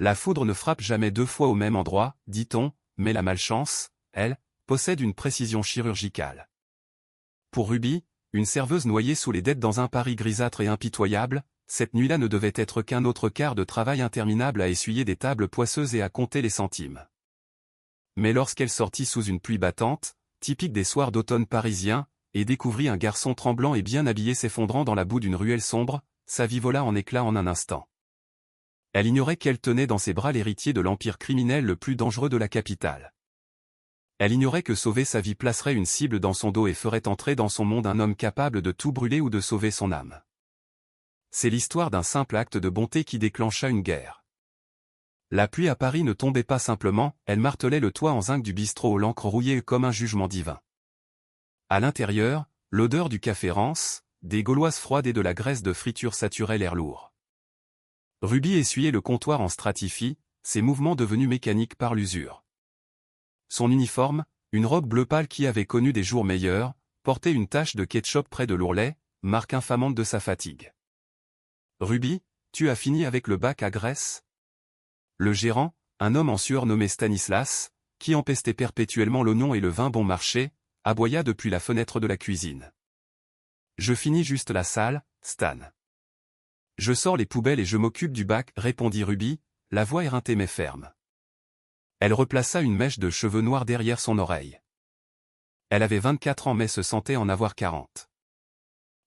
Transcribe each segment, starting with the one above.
La foudre ne frappe jamais deux fois au même endroit, dit-on, mais la malchance, elle, possède une précision chirurgicale. Pour Ruby, une serveuse noyée sous les dettes dans un Paris grisâtre et impitoyable, cette nuit-là ne devait être qu'un autre quart de travail interminable à essuyer des tables poisseuses et à compter les centimes. Mais lorsqu'elle sortit sous une pluie battante, typique des soirs d'automne parisiens, et découvrit un garçon tremblant et bien habillé s'effondrant dans la boue d'une ruelle sombre, sa vie vola en éclats en un instant. Elle ignorait qu'elle tenait dans ses bras l'héritier de l'empire criminel le plus dangereux de la capitale. Elle ignorait que sauver sa vie placerait une cible dans son dos et ferait entrer dans son monde un homme capable de tout brûler ou de sauver son âme. C'est l'histoire d'un simple acte de bonté qui déclencha une guerre. La pluie à Paris ne tombait pas simplement, elle martelait le toit en zinc du bistrot aux l'encre rouillée comme un jugement divin. À l'intérieur, l'odeur du café rance, des gauloises froides et de la graisse de friture saturait l'air lourd. Ruby essuyait le comptoir en stratifie, ses mouvements devenus mécaniques par l'usure. Son uniforme, une robe bleu pâle qui avait connu des jours meilleurs, portait une tache de ketchup près de l'ourlet, marque infamante de sa fatigue. « Ruby, tu as fini avec le bac à graisse ?» Le gérant, un homme en sueur nommé Stanislas, qui empestait perpétuellement l'oignon et le vin bon marché, aboya depuis la fenêtre de la cuisine. « Je finis juste la salle, Stan. Je sors les poubelles et je m'occupe du bac, répondit Ruby, la voix éreintée mais ferme. Elle replaça une mèche de cheveux noirs derrière son oreille. Elle avait 24 ans mais se sentait en avoir 40.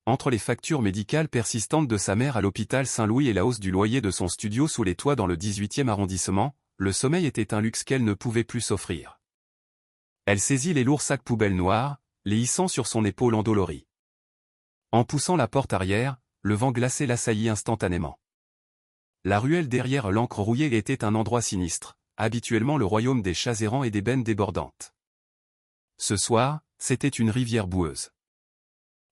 Entre les factures médicales persistantes de sa mère à l'hôpital Saint-Louis et la hausse du loyer de son studio sous les toits dans le 18e arrondissement, le sommeil était un luxe qu'elle ne pouvait plus s'offrir. Elle saisit les lourds sacs poubelles noirs, les hissant sur son épaule endolorie. En poussant la porte arrière, le vent glacé l'assaillit instantanément. La ruelle derrière l'encre rouillée était un endroit sinistre, habituellement le royaume des chats errants et des bennes débordantes. Ce soir, c'était une rivière boueuse.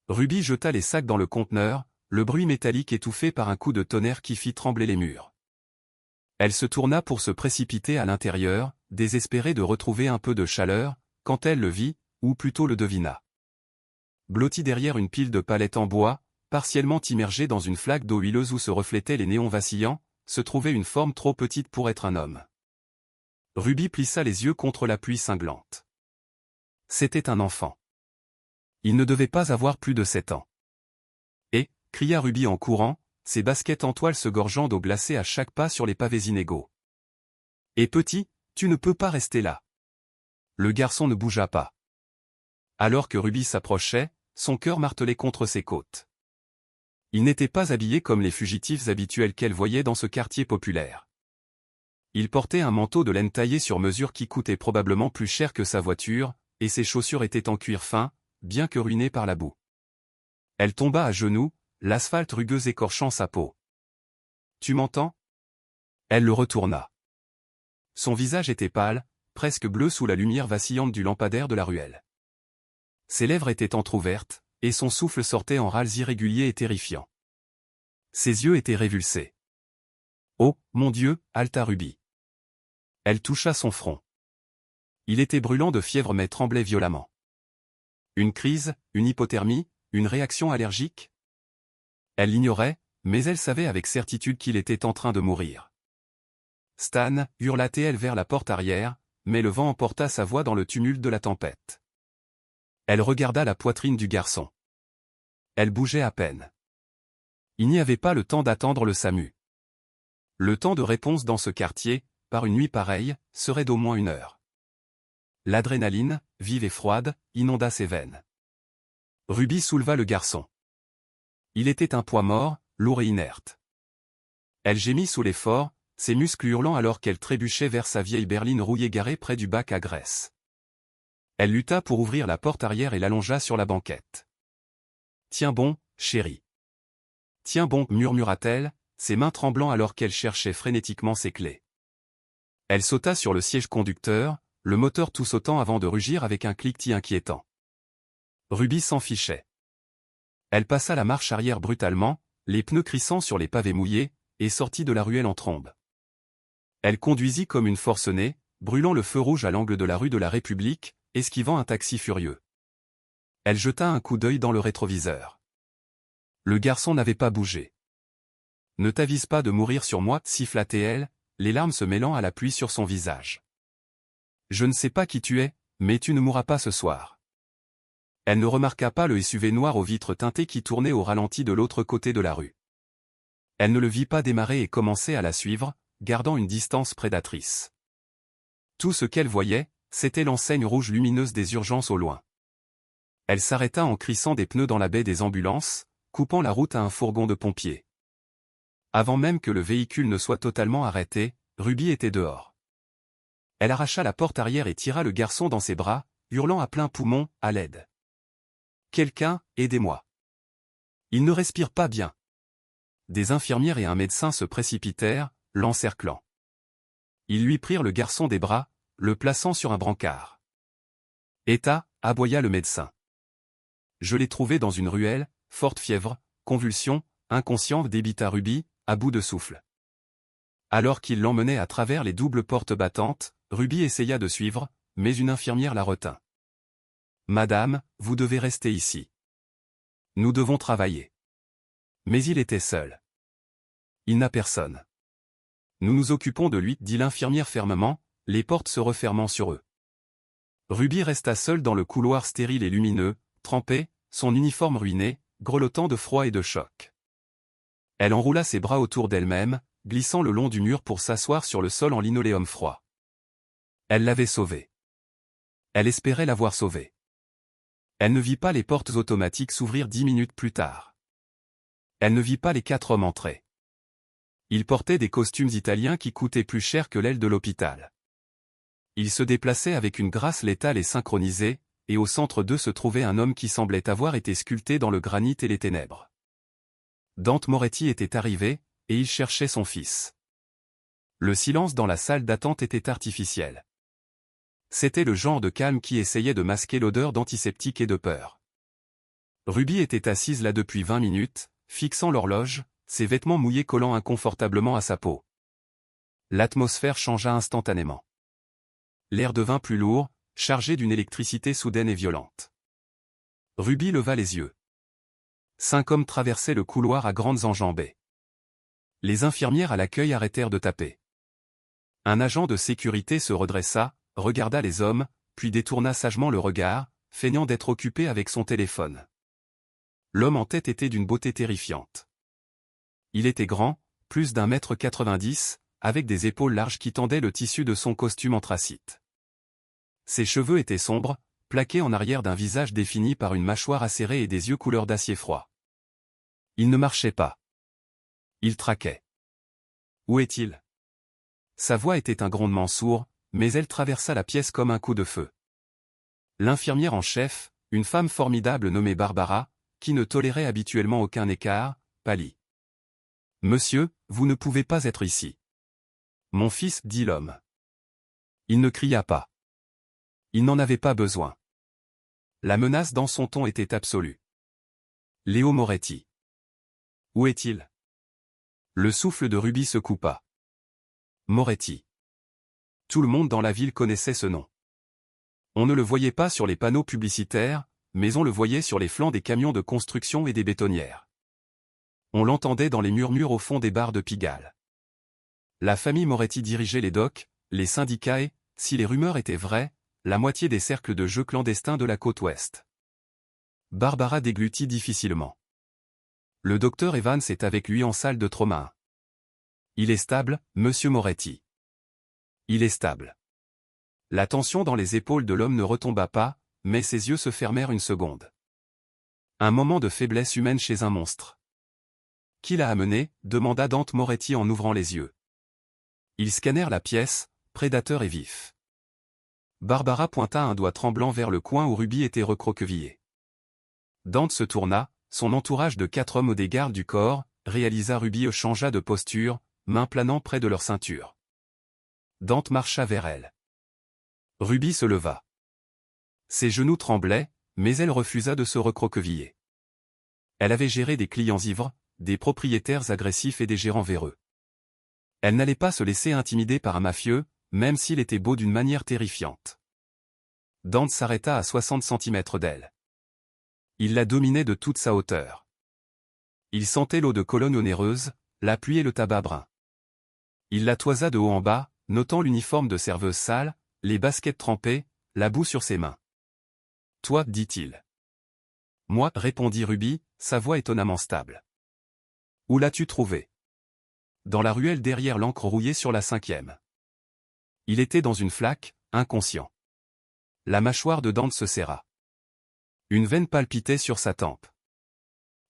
Ruby jeta les sacs dans le conteneur, le bruit métallique étouffé par un coup de tonnerre qui fit trembler les murs. Elle se tourna pour se précipiter à l'intérieur, désespérée de retrouver un peu de chaleur, quand elle le vit, ou plutôt le devina. Blotti derrière une pile de palettes en bois, partiellement immergée dans une flaque d'eau huileuse où se reflétaient les néons vacillants, se trouvait une forme trop petite pour être un homme. Ruby plissa les yeux contre la pluie cinglante. C'était un enfant. Il ne devait pas avoir plus de 7 ans. Et, cria Ruby en courant, ses baskets en toile se gorgeant d'eau glacée à chaque pas sur les pavés inégaux. Et petit, tu ne peux pas rester là. Le garçon ne bougea pas. Alors que Ruby s'approchait, son cœur martelait contre ses côtes. Il n'était pas habillé comme les fugitifs habituels qu'elle voyait dans ce quartier populaire. Il portait un manteau de laine taillé sur mesure qui coûtait probablement plus cher que sa voiture, et ses chaussures étaient en cuir fin, bien que ruinées par la boue. Elle tomba à genoux, l'asphalte rugueux écorchant sa peau. « Tu m'entends » Elle le retourna. Son visage était pâle, presque bleu sous la lumière vacillante du lampadaire de la ruelle. Ses lèvres étaient entr'ouvertes, et son souffle sortait en râles irréguliers et terrifiants. Ses yeux étaient révulsés. « Oh, mon Dieu » haleta Ruby. Elle toucha son front. Il était brûlant de fièvre mais tremblait violemment. Une crise, une hypothermie, une réaction allergique? Elle l'ignorait, mais elle savait avec certitude qu'il était en train de mourir. Stan, hurla-t-elle vers la porte arrière, mais le vent emporta sa voix dans le tumulte de la tempête. Elle regarda la poitrine du garçon. Elle bougeait à peine. Il n'y avait pas le temps d'attendre le SAMU. Le temps de réponse dans ce quartier, par une nuit pareille, serait d'au moins 1 heure. L'adrénaline, vive et froide, inonda ses veines. Ruby souleva le garçon. Il était un poids mort, lourd et inerte. Elle gémit sous l'effort, ses muscles hurlant alors qu'elle trébuchait vers sa vieille berline rouillée garée près du bac à graisse. Elle lutta pour ouvrir la porte arrière et l'allongea sur la banquette. « Tiens bon, chérie. Tiens bon, murmura-t-elle, ses mains tremblant alors qu'elle cherchait frénétiquement ses clés. Elle sauta sur le siège conducteur, le moteur tout sautant avant de rugir avec un cliquetis inquiétant. Ruby s'en fichait. Elle passa la marche arrière brutalement, les pneus crissant sur les pavés mouillés, et sortit de la ruelle en trombe. Elle conduisit comme une forcenée, brûlant le feu rouge à l'angle de la rue de la République, esquivant un taxi furieux. Elle jeta un coup d'œil dans le rétroviseur. Le garçon n'avait pas bougé. « Ne t'avise pas de mourir sur moi » siffla-t-elle, les larmes se mêlant à la pluie sur son visage. Je ne sais pas qui tu es, mais tu ne mourras pas ce soir. Elle ne remarqua pas le SUV noir aux vitres teintées qui tournait au ralenti de l'autre côté de la rue. Elle ne le vit pas démarrer et commençait à la suivre, gardant une distance prédatrice. Tout ce qu'elle voyait, c'était l'enseigne rouge lumineuse des urgences au loin. Elle s'arrêta en crissant des pneus dans la baie des ambulances, coupant la route à un fourgon de pompiers. Avant même que le véhicule ne soit totalement arrêté, Ruby était dehors. Elle arracha la porte arrière et tira le garçon dans ses bras, hurlant à plein poumon, à l'aide. « Quelqu'un, aidez-moi. Il ne respire pas bien. » Des infirmières et un médecin se précipitèrent, l'encerclant. Ils lui prirent le garçon des bras, le plaçant sur un brancard. « État » aboya le médecin. « Je l'ai trouvé dans une ruelle, forte fièvre, convulsions, inconscient » débita Ruby, à bout de souffle. Alors qu'il l'emmenait à travers les doubles portes battantes, Ruby essaya de suivre, mais une infirmière la retint. « Madame, vous devez rester ici. Nous devons travailler. » Mais il était seul. « Il n'a personne. Nous nous occupons de lui, » dit l'infirmière fermement, les portes se refermant sur eux. Ruby resta seule dans le couloir stérile et lumineux, trempée, son uniforme ruiné, grelottant de froid et de choc. Elle enroula ses bras autour d'elle-même, glissant le long du mur pour s'asseoir sur le sol en linoléum froid. Elle l'avait sauvé. Elle espérait l'avoir sauvé. Elle ne vit pas les portes automatiques s'ouvrir 10 minutes plus tard. Elle ne vit pas les 4 hommes entrer. Ils portaient des costumes italiens qui coûtaient plus cher que l'aile de l'hôpital. Ils se déplaçaient avec une grâce létale et synchronisée, et au centre d'eux se trouvait un homme qui semblait avoir été sculpté dans le granit et les ténèbres. Dante Moretti était arrivé, et il cherchait son fils. Le silence dans la salle d'attente était artificiel. C'était le genre de calme qui essayait de masquer l'odeur d'antiseptique et de peur. Ruby était assise là depuis 20 minutes, fixant l'horloge, ses vêtements mouillés collant inconfortablement à sa peau. L'atmosphère changea instantanément. L'air devint plus lourd, chargé d'une électricité soudaine et violente. Ruby leva les yeux. 5 hommes traversaient le couloir à grandes enjambées. Les infirmières à l'accueil arrêtèrent de taper. Un agent de sécurité se redressa, regarda les hommes, puis détourna sagement le regard, feignant d'être occupé avec son téléphone. L'homme en tête était d'une beauté terrifiante. Il était grand, plus d'1,90 m, avec des épaules larges qui tendaient le tissu de son costume anthracite. Ses cheveux étaient sombres, plaqués en arrière d'un visage défini par une mâchoire acérée et des yeux couleur d'acier froid. Il ne marchait pas. Il traquait. Où est-il? Sa voix était un grondement sourd, mais elle traversa la pièce comme un coup de feu. L'infirmière en chef, une femme formidable nommée Barbara, qui ne tolérait habituellement aucun écart, pâlit. « Monsieur, vous ne pouvez pas être ici. »« Mon fils, » dit l'homme. Il ne cria pas. Il n'en avait pas besoin. La menace dans son ton était absolue. Léo Moretti. Où est-il? Le souffle de Ruby se coupa. Moretti. Tout le monde dans la ville connaissait ce nom. On ne le voyait pas sur les panneaux publicitaires, mais on le voyait sur les flancs des camions de construction et des bétonnières. On l'entendait dans les murmures au fond des bars de Pigalle. La famille Moretti dirigeait les docks, les syndicats et, si les rumeurs étaient vraies, la moitié des cercles de jeux clandestins de la côte ouest. Barbara déglutit difficilement. Le docteur Evans est avec lui en salle de trauma. Il est stable, monsieur Moretti. Il est stable. La tension dans les épaules de l'homme ne retomba pas, mais ses yeux se fermèrent une seconde. Un moment de faiblesse humaine chez un monstre. Qui l'a amené? Demanda Dante Moretti en ouvrant les yeux. Ils scannèrent la pièce, prédateur et vif. Barbara pointa un doigt tremblant vers le coin où Ruby était recroquevillée. Dante se tourna, son entourage de 4 hommes des gardes du corps, réalisa Ruby changea de posture, mains planant près de leur ceinture. Dante marcha vers elle. Ruby se leva. Ses genoux tremblaient, mais elle refusa de se recroqueviller. Elle avait géré des clients ivres, des propriétaires agressifs et des gérants véreux. Elle n'allait pas se laisser intimider par un mafieux, même s'il était beau d'une manière terrifiante. Dante s'arrêta à 60 cm d'elle. Il la dominait de toute sa hauteur. Il sentait l'eau de colonne onéreuse, la pluie et le tabac brun. Il la toisa de haut en bas, notant l'uniforme de serveuse sale, les baskets trempées, la boue sur ses mains. « Toi, dit-il. »« Moi, répondit Ruby, sa voix étonnamment stable. »« Où l'as-tu trouvé ?»« Dans la ruelle derrière l'encre rouillée sur la 5e. » Il était dans une flaque, inconscient. La mâchoire de Dante se serra. Une veine palpitait sur sa tempe.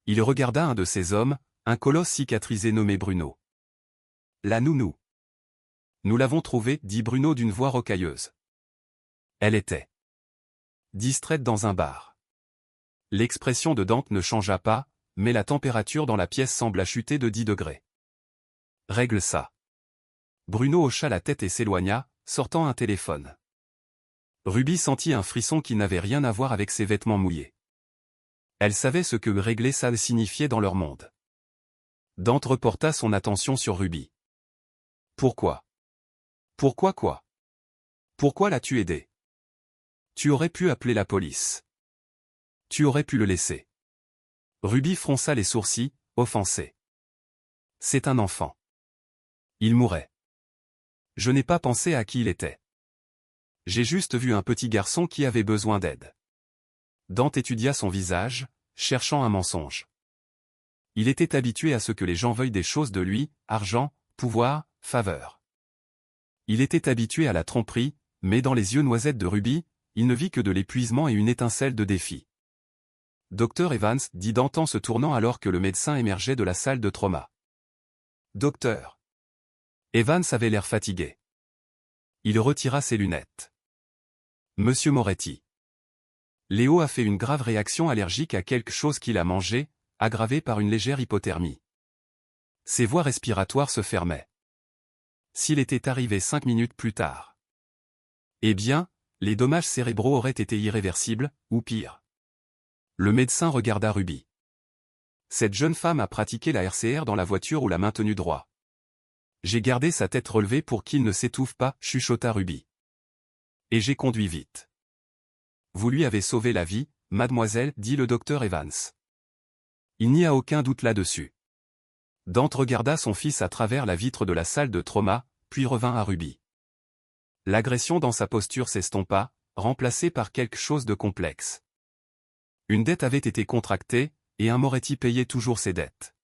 Il regarda un de ses hommes, un colosse cicatrisé nommé Bruno. « La nounou. »« Nous l'avons trouvée, dit Bruno d'une voix rocailleuse. Elle était distraite dans un bar. L'expression de Dante ne changea pas, mais la température dans la pièce sembla chuter de 10 degrés. « Règle ça. » Bruno hocha la tête et s'éloigna, sortant un téléphone. Ruby sentit un frisson qui n'avait rien à voir avec ses vêtements mouillés. Elle savait ce que régler ça signifiait dans leur monde. Dante reporta son attention sur Ruby. « Pourquoi ? Pourquoi quoi ? Pourquoi l'as-tu aidé ? Tu aurais pu appeler la police. Tu aurais pu le laisser. » Ruby fronça les sourcils, offensée. « C'est un enfant. Il mourrait. Je n'ai pas pensé à qui il était. J'ai juste vu un petit garçon qui avait besoin d'aide. » Dante étudia son visage, cherchant un mensonge. Il était habitué à ce que les gens veuillent des choses de lui, argent, pouvoir, faveur. Il était habitué à la tromperie, mais dans les yeux noisettes de Ruby, il ne vit que de l'épuisement et une étincelle de défi. « Docteur Evans, dit Dante en se tournant alors que le médecin émergeait de la salle de trauma. « Docteur. » Evans avait l'air fatigué. Il retira ses lunettes. « Monsieur Moretti. » Léo a fait une grave réaction allergique à quelque chose qu'il a mangé, aggravée par une légère hypothermie. Ses voies respiratoires se fermaient. S'il était arrivé 5 minutes plus tard. Eh bien, les dommages cérébraux auraient été irréversibles, ou pire. Le médecin regarda Ruby. Cette jeune femme a pratiqué la RCR dans la voiture ou l'a maintenu droit. J'ai gardé sa tête relevée pour qu'il ne s'étouffe pas, chuchota Ruby. Et j'ai conduit vite. Vous lui avez sauvé la vie, mademoiselle, dit le docteur Evans. Il n'y a aucun doute là-dessus. Dante regarda son fils à travers la vitre de la salle de trauma, puis revint à Ruby. L'agression dans sa posture s'estompa, remplacée par quelque chose de complexe. Une dette avait été contractée, et un Moretti payait toujours ses dettes.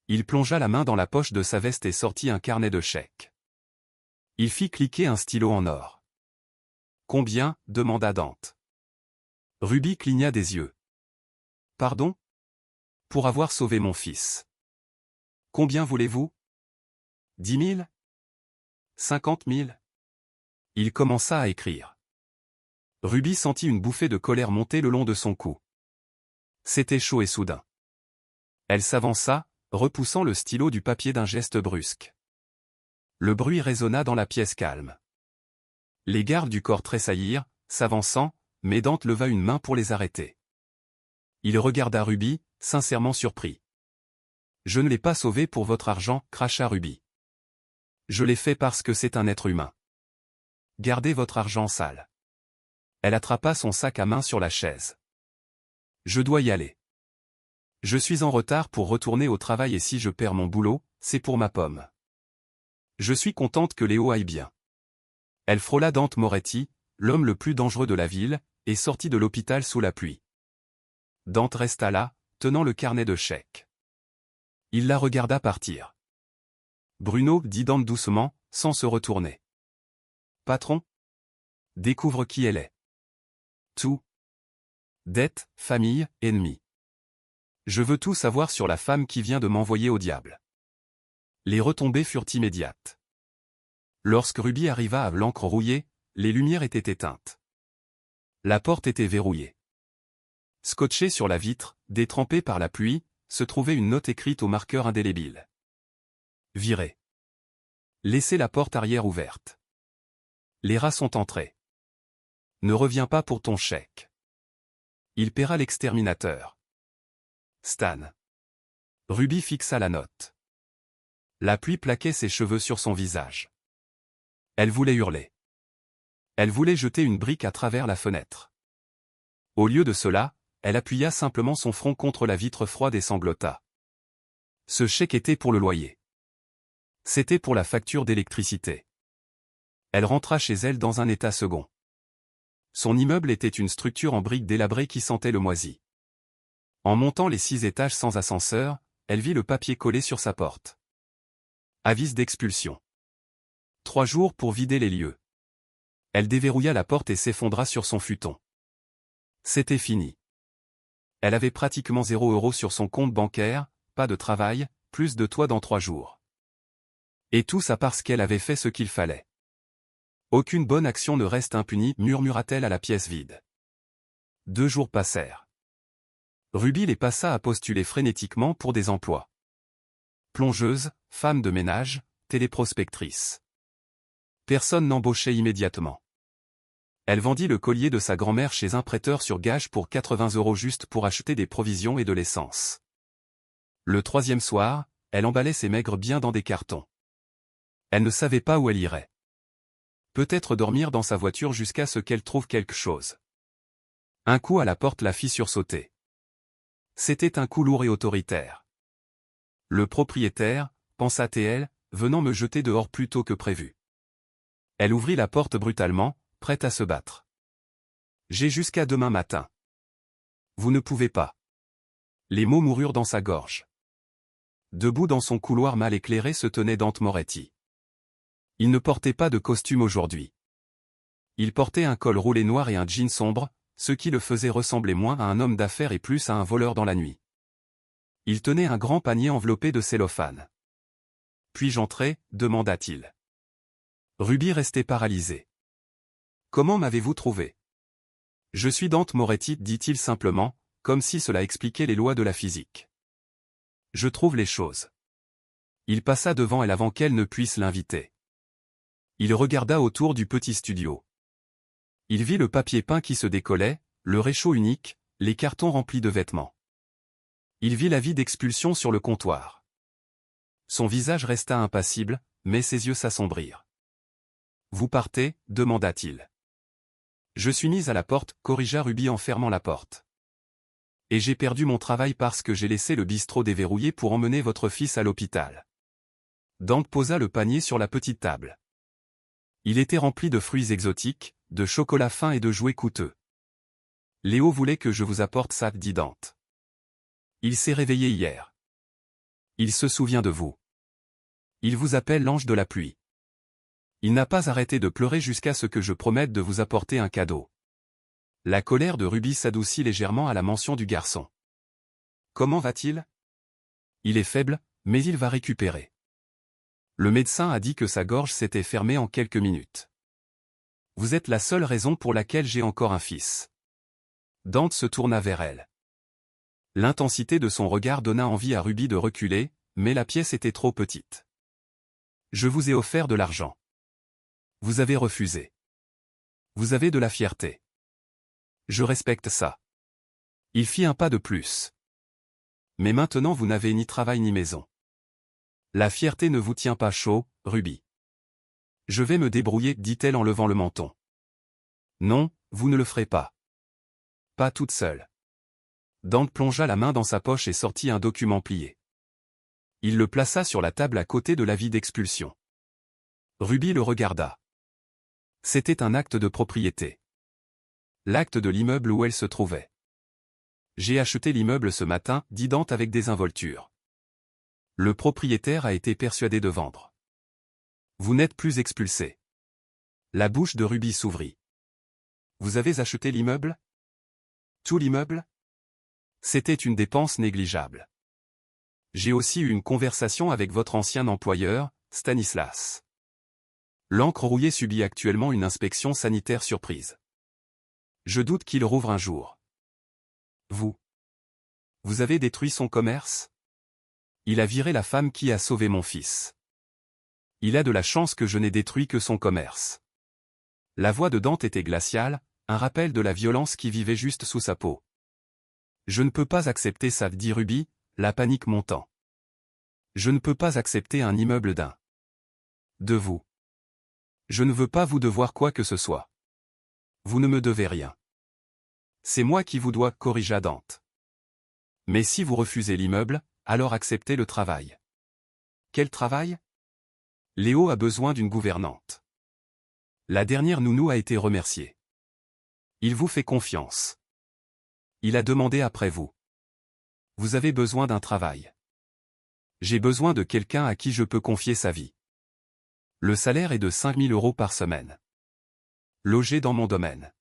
Il plongea la main dans la poche de sa veste et sortit un carnet de chèques. Il fit cliquer un stylo en or. « Combien ?» demanda Dante. Ruby cligna des yeux. « Pardon ? Pour avoir sauvé mon fils. Combien voulez-vous ? 10 000 ? 50 000 ? Il commença à écrire. Ruby sentit une bouffée de colère monter le long de son cou. C'était chaud et soudain. Elle s'avança, repoussant le stylo du papier d'un geste brusque. Le bruit résonna dans la pièce calme. Les gardes du corps tressaillirent, s'avançant, mais Dante leva une main pour les arrêter. Il regarda Ruby, sincèrement surpris. « Je ne l'ai pas sauvé pour votre argent, cracha Ruby. Je l'ai fait parce que c'est un être humain. Gardez votre argent sale. » Elle attrapa son sac à main sur la chaise. « Je dois y aller. Je suis en retard pour retourner au travail et si je perds mon boulot, c'est pour ma pomme. Je suis contente que Léo aille bien. » Elle frôla Dante Moretti, l'homme le plus dangereux de la ville, et sortit de l'hôpital sous la pluie. Dante resta là, tenant le carnet de chèques. Il la regarda partir. « Bruno, dit Dante doucement, sans se retourner. Patron ? Découvre qui elle est. Tout. Dette, famille, ennemis. Je veux tout savoir sur la femme qui vient de m'envoyer au diable. » Les retombées furent immédiates. Lorsque Ruby arriva à l'encre rouillée, les lumières étaient éteintes. La porte était verrouillée. Scotchée sur la vitre, détrempée par la pluie, se trouvait une note écrite au marqueur indélébile. Virez. Laissez la porte arrière ouverte. Les rats sont entrés. Ne reviens pas pour ton chèque. Il paiera l'exterminateur. Stan. Ruby fixa la note. La pluie plaquait ses cheveux sur son visage. Elle voulait hurler. Elle voulait jeter une brique à travers la fenêtre. Au lieu de cela, elle appuya simplement son front contre la vitre froide et sanglota. Ce chèque était pour le loyer. C'était pour la facture d'électricité. Elle rentra chez elle dans un état second. Son immeuble était une structure en briques délabrées qui sentait le moisi. En montant les 6 étages sans ascenseur, elle vit le papier collé sur sa porte. Avis d'expulsion. 3 jours pour vider les lieux. Elle déverrouilla la porte et s'effondra sur son futon. C'était fini. Elle avait pratiquement 0 € sur son compte bancaire, pas de travail, plus de toit dans 3 jours. Et tout ça parce qu'elle avait fait ce qu'il fallait. Aucune bonne action ne reste impunie, murmura-t-elle à la pièce vide. 2 jours passèrent. Ruby les passa à postuler frénétiquement pour des emplois. Plongeuse, femme de ménage, téléprospectrice. Personne n'embauchait immédiatement. Elle vendit le collier de sa grand-mère chez un prêteur sur gage pour 80 € juste pour acheter des provisions et de l'essence. Le 3e soir, elle emballait ses maigres biens dans des cartons. Elle ne savait pas où elle irait. Peut-être dormir dans sa voiture jusqu'à ce qu'elle trouve quelque chose. Un coup à la porte la fit sursauter. C'était un coup lourd et autoritaire. Le propriétaire, pensa-t-elle, venant me jeter dehors plus tôt que prévu. Elle ouvrit la porte brutalement, prête à se battre. J'ai jusqu'à demain matin. Vous ne pouvez pas. Les mots moururent dans sa gorge. Debout dans son couloir mal éclairé se tenait Dante Moretti. Il ne portait pas de costume aujourd'hui. Il portait un col roulé noir et un jean sombre, ce qui le faisait ressembler moins à un homme d'affaires et plus à un voleur dans la nuit. Il tenait un grand panier enveloppé de cellophane. « Puis-je entrer » demanda-t-il. Ruby restait paralysée. « Comment m'avez-vous trouvé ?»« Je suis Dante Moretti, dit-il simplement, comme si cela expliquait les lois de la physique. « Je trouve les choses. » Il passa devant elle avant qu'elle ne puisse l'inviter. Il regarda autour du petit studio. Il vit le papier peint qui se décollait, le réchaud unique, les cartons remplis de vêtements. Il vit l'avis d'expulsion sur le comptoir. Son visage resta impassible, mais ses yeux s'assombrirent. « Vous partez » demanda-t-il. « Je suis mise à la porte » corrigea Ruby en fermant la porte. « Et j'ai perdu mon travail parce que j'ai laissé le bistrot déverrouillé pour emmener votre fils à l'hôpital. » Dante posa le panier sur la petite table. Il était rempli de fruits exotiques, de chocolat fin et de jouets coûteux. « Léo voulait que je vous apporte ça, dit Dante. Il s'est réveillé hier. Il se souvient de vous. Il vous appelle l'ange de la pluie. Il n'a pas arrêté de pleurer jusqu'à ce que je promette de vous apporter un cadeau. » La colère de Ruby s'adoucit légèrement à la mention du garçon. « Comment va-t-il ? » « Il est faible, mais il va récupérer. Le médecin a dit que sa gorge s'était fermée en quelques minutes. Vous êtes la seule raison pour laquelle j'ai encore un fils. » Dante se tourna vers elle. L'intensité de son regard donna envie à Ruby de reculer, mais la pièce était trop petite. « Je vous ai offert de l'argent. Vous avez refusé. Vous avez de la fierté. Je respecte ça. » Il fit un pas de plus. « Mais maintenant vous n'avez ni travail ni maison. La fierté ne vous tient pas chaud, Ruby. Je vais me débrouiller, dit-elle en levant le menton. Non, vous ne le ferez pas. Pas toute seule. Dante plongea la main dans sa poche et sortit un document plié. Il le plaça sur la table à côté de l'avis d'expulsion. Ruby le regarda. C'était un acte de propriété. L'acte de l'immeuble où elle se trouvait. J'ai acheté l'immeuble ce matin, dit Dante avec désinvolture. Le propriétaire a été persuadé de vendre. Vous n'êtes plus expulsé. La bouche de Ruby s'ouvrit. Vous avez acheté l'immeuble ? Tout l'immeuble ? C'était une dépense négligeable. J'ai aussi eu une conversation avec votre ancien employeur, Stanislas. L'encre rouillée subit actuellement une inspection sanitaire surprise. Je doute qu'il rouvre un jour. Vous avez détruit son commerce ? Il a viré la femme qui a sauvé mon fils. Il a de la chance que je n'ai détruit que son commerce. La voix de Dante était glaciale, un rappel de la violence qui vivait juste sous sa peau. Je ne peux pas accepter ça, dit Ruby, la panique montant. Je ne peux pas accepter un immeuble de vous. Je ne veux pas vous devoir quoi que ce soit. Vous ne me devez rien. C'est moi qui vous dois, corrigea Dante. Mais si vous refusez l'immeuble, alors acceptez le travail. Quel travail ? Léo a besoin d'une gouvernante. La dernière nounou a été remerciée. Il vous fait confiance. Il a demandé après vous. Vous avez besoin d'un travail. J'ai besoin de quelqu'un à qui je peux confier sa vie. Le salaire est de 5 000 € par semaine. Logé dans mon domaine.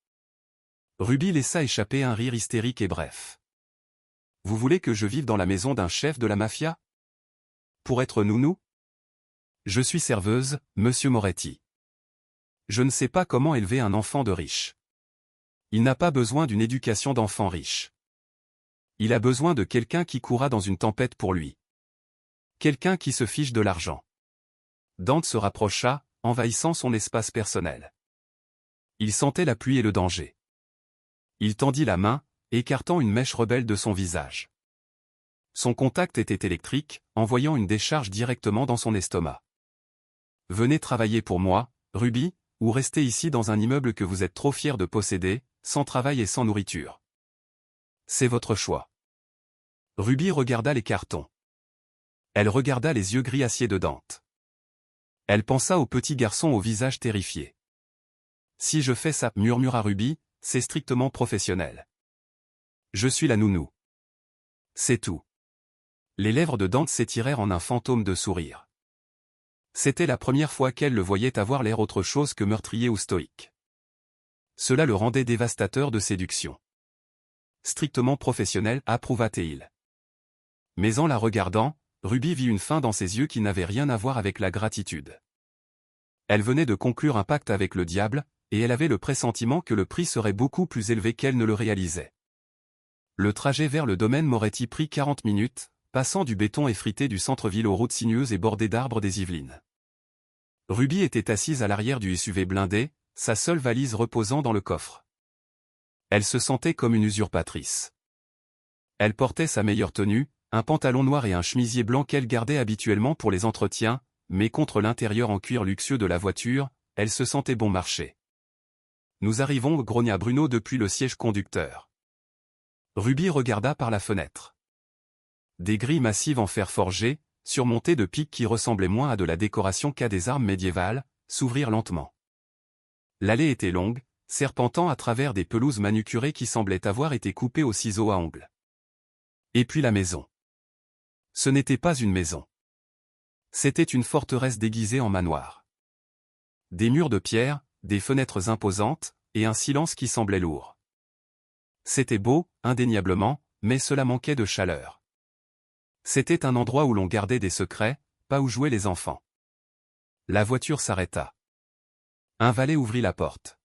Ruby laissa échapper un rire hystérique et bref. Vous voulez que je vive dans la maison d'un chef de la mafia? Pour être nounou? Je suis serveuse, monsieur Moretti. Je ne sais pas comment élever un enfant de riche. Il n'a pas besoin d'une éducation d'enfant riche. Il a besoin de quelqu'un qui courra dans une tempête pour lui. Quelqu'un qui se fiche de l'argent. Dante se rapprocha, envahissant son espace personnel. Il sentait la pluie et le danger. Il tendit la main, écartant une mèche rebelle de son visage. Son contact était électrique, envoyant une décharge directement dans son estomac. Venez travailler pour moi, Ruby, ou restez ici dans un immeuble que vous êtes trop fier de posséder, sans travail et sans nourriture. C'est votre choix. Ruby regarda les cartons. Elle regarda les yeux gris acier de Dante. Elle pensa au petit garçon au visage terrifié. Si je fais ça, murmura Ruby, c'est strictement professionnel. Je suis la nounou. C'est tout. Les lèvres de Dante s'étirèrent en un fantôme de sourire. C'était la première fois qu'elle le voyait avoir l'air autre chose que meurtrier ou stoïque. Cela le rendait dévastateur de séduction. Strictement professionnel, approuva-t-il. Mais en la regardant, Ruby vit une faim dans ses yeux qui n'avait rien à voir avec la gratitude. Elle venait de conclure un pacte avec le diable, et elle avait le pressentiment que le prix serait beaucoup plus élevé qu'elle ne le réalisait. Le trajet vers le domaine Moretti prit 40 minutes, passant du béton effrité du centre-ville aux routes sinueuses et bordées d'arbres des Yvelines. Ruby était assise à l'arrière du SUV blindé, sa seule valise reposant dans le coffre. Elle se sentait comme une usurpatrice. Elle portait sa meilleure tenue, un pantalon noir et un chemisier blanc qu'elle gardait habituellement pour les entretiens, mais contre l'intérieur en cuir luxueux de la voiture, elle se sentait bon marché. Nous arrivons, grogna Bruno depuis le siège conducteur. Ruby regarda par la fenêtre. Des grilles massives en fer forgé, surmontées de pics qui ressemblaient moins à de la décoration qu'à des armes médiévales, s'ouvrirent lentement. L'allée était longue, serpentant à travers des pelouses manucurées qui semblaient avoir été coupées au ciseau à ongles. Et puis la maison. Ce n'était pas une maison. C'était une forteresse déguisée en manoir. Des murs de pierre, des fenêtres imposantes, et un silence qui semblait lourd. C'était beau, indéniablement, mais cela manquait de chaleur. C'était un endroit où l'on gardait des secrets, pas où jouaient les enfants. La voiture s'arrêta. Un valet ouvrit la porte.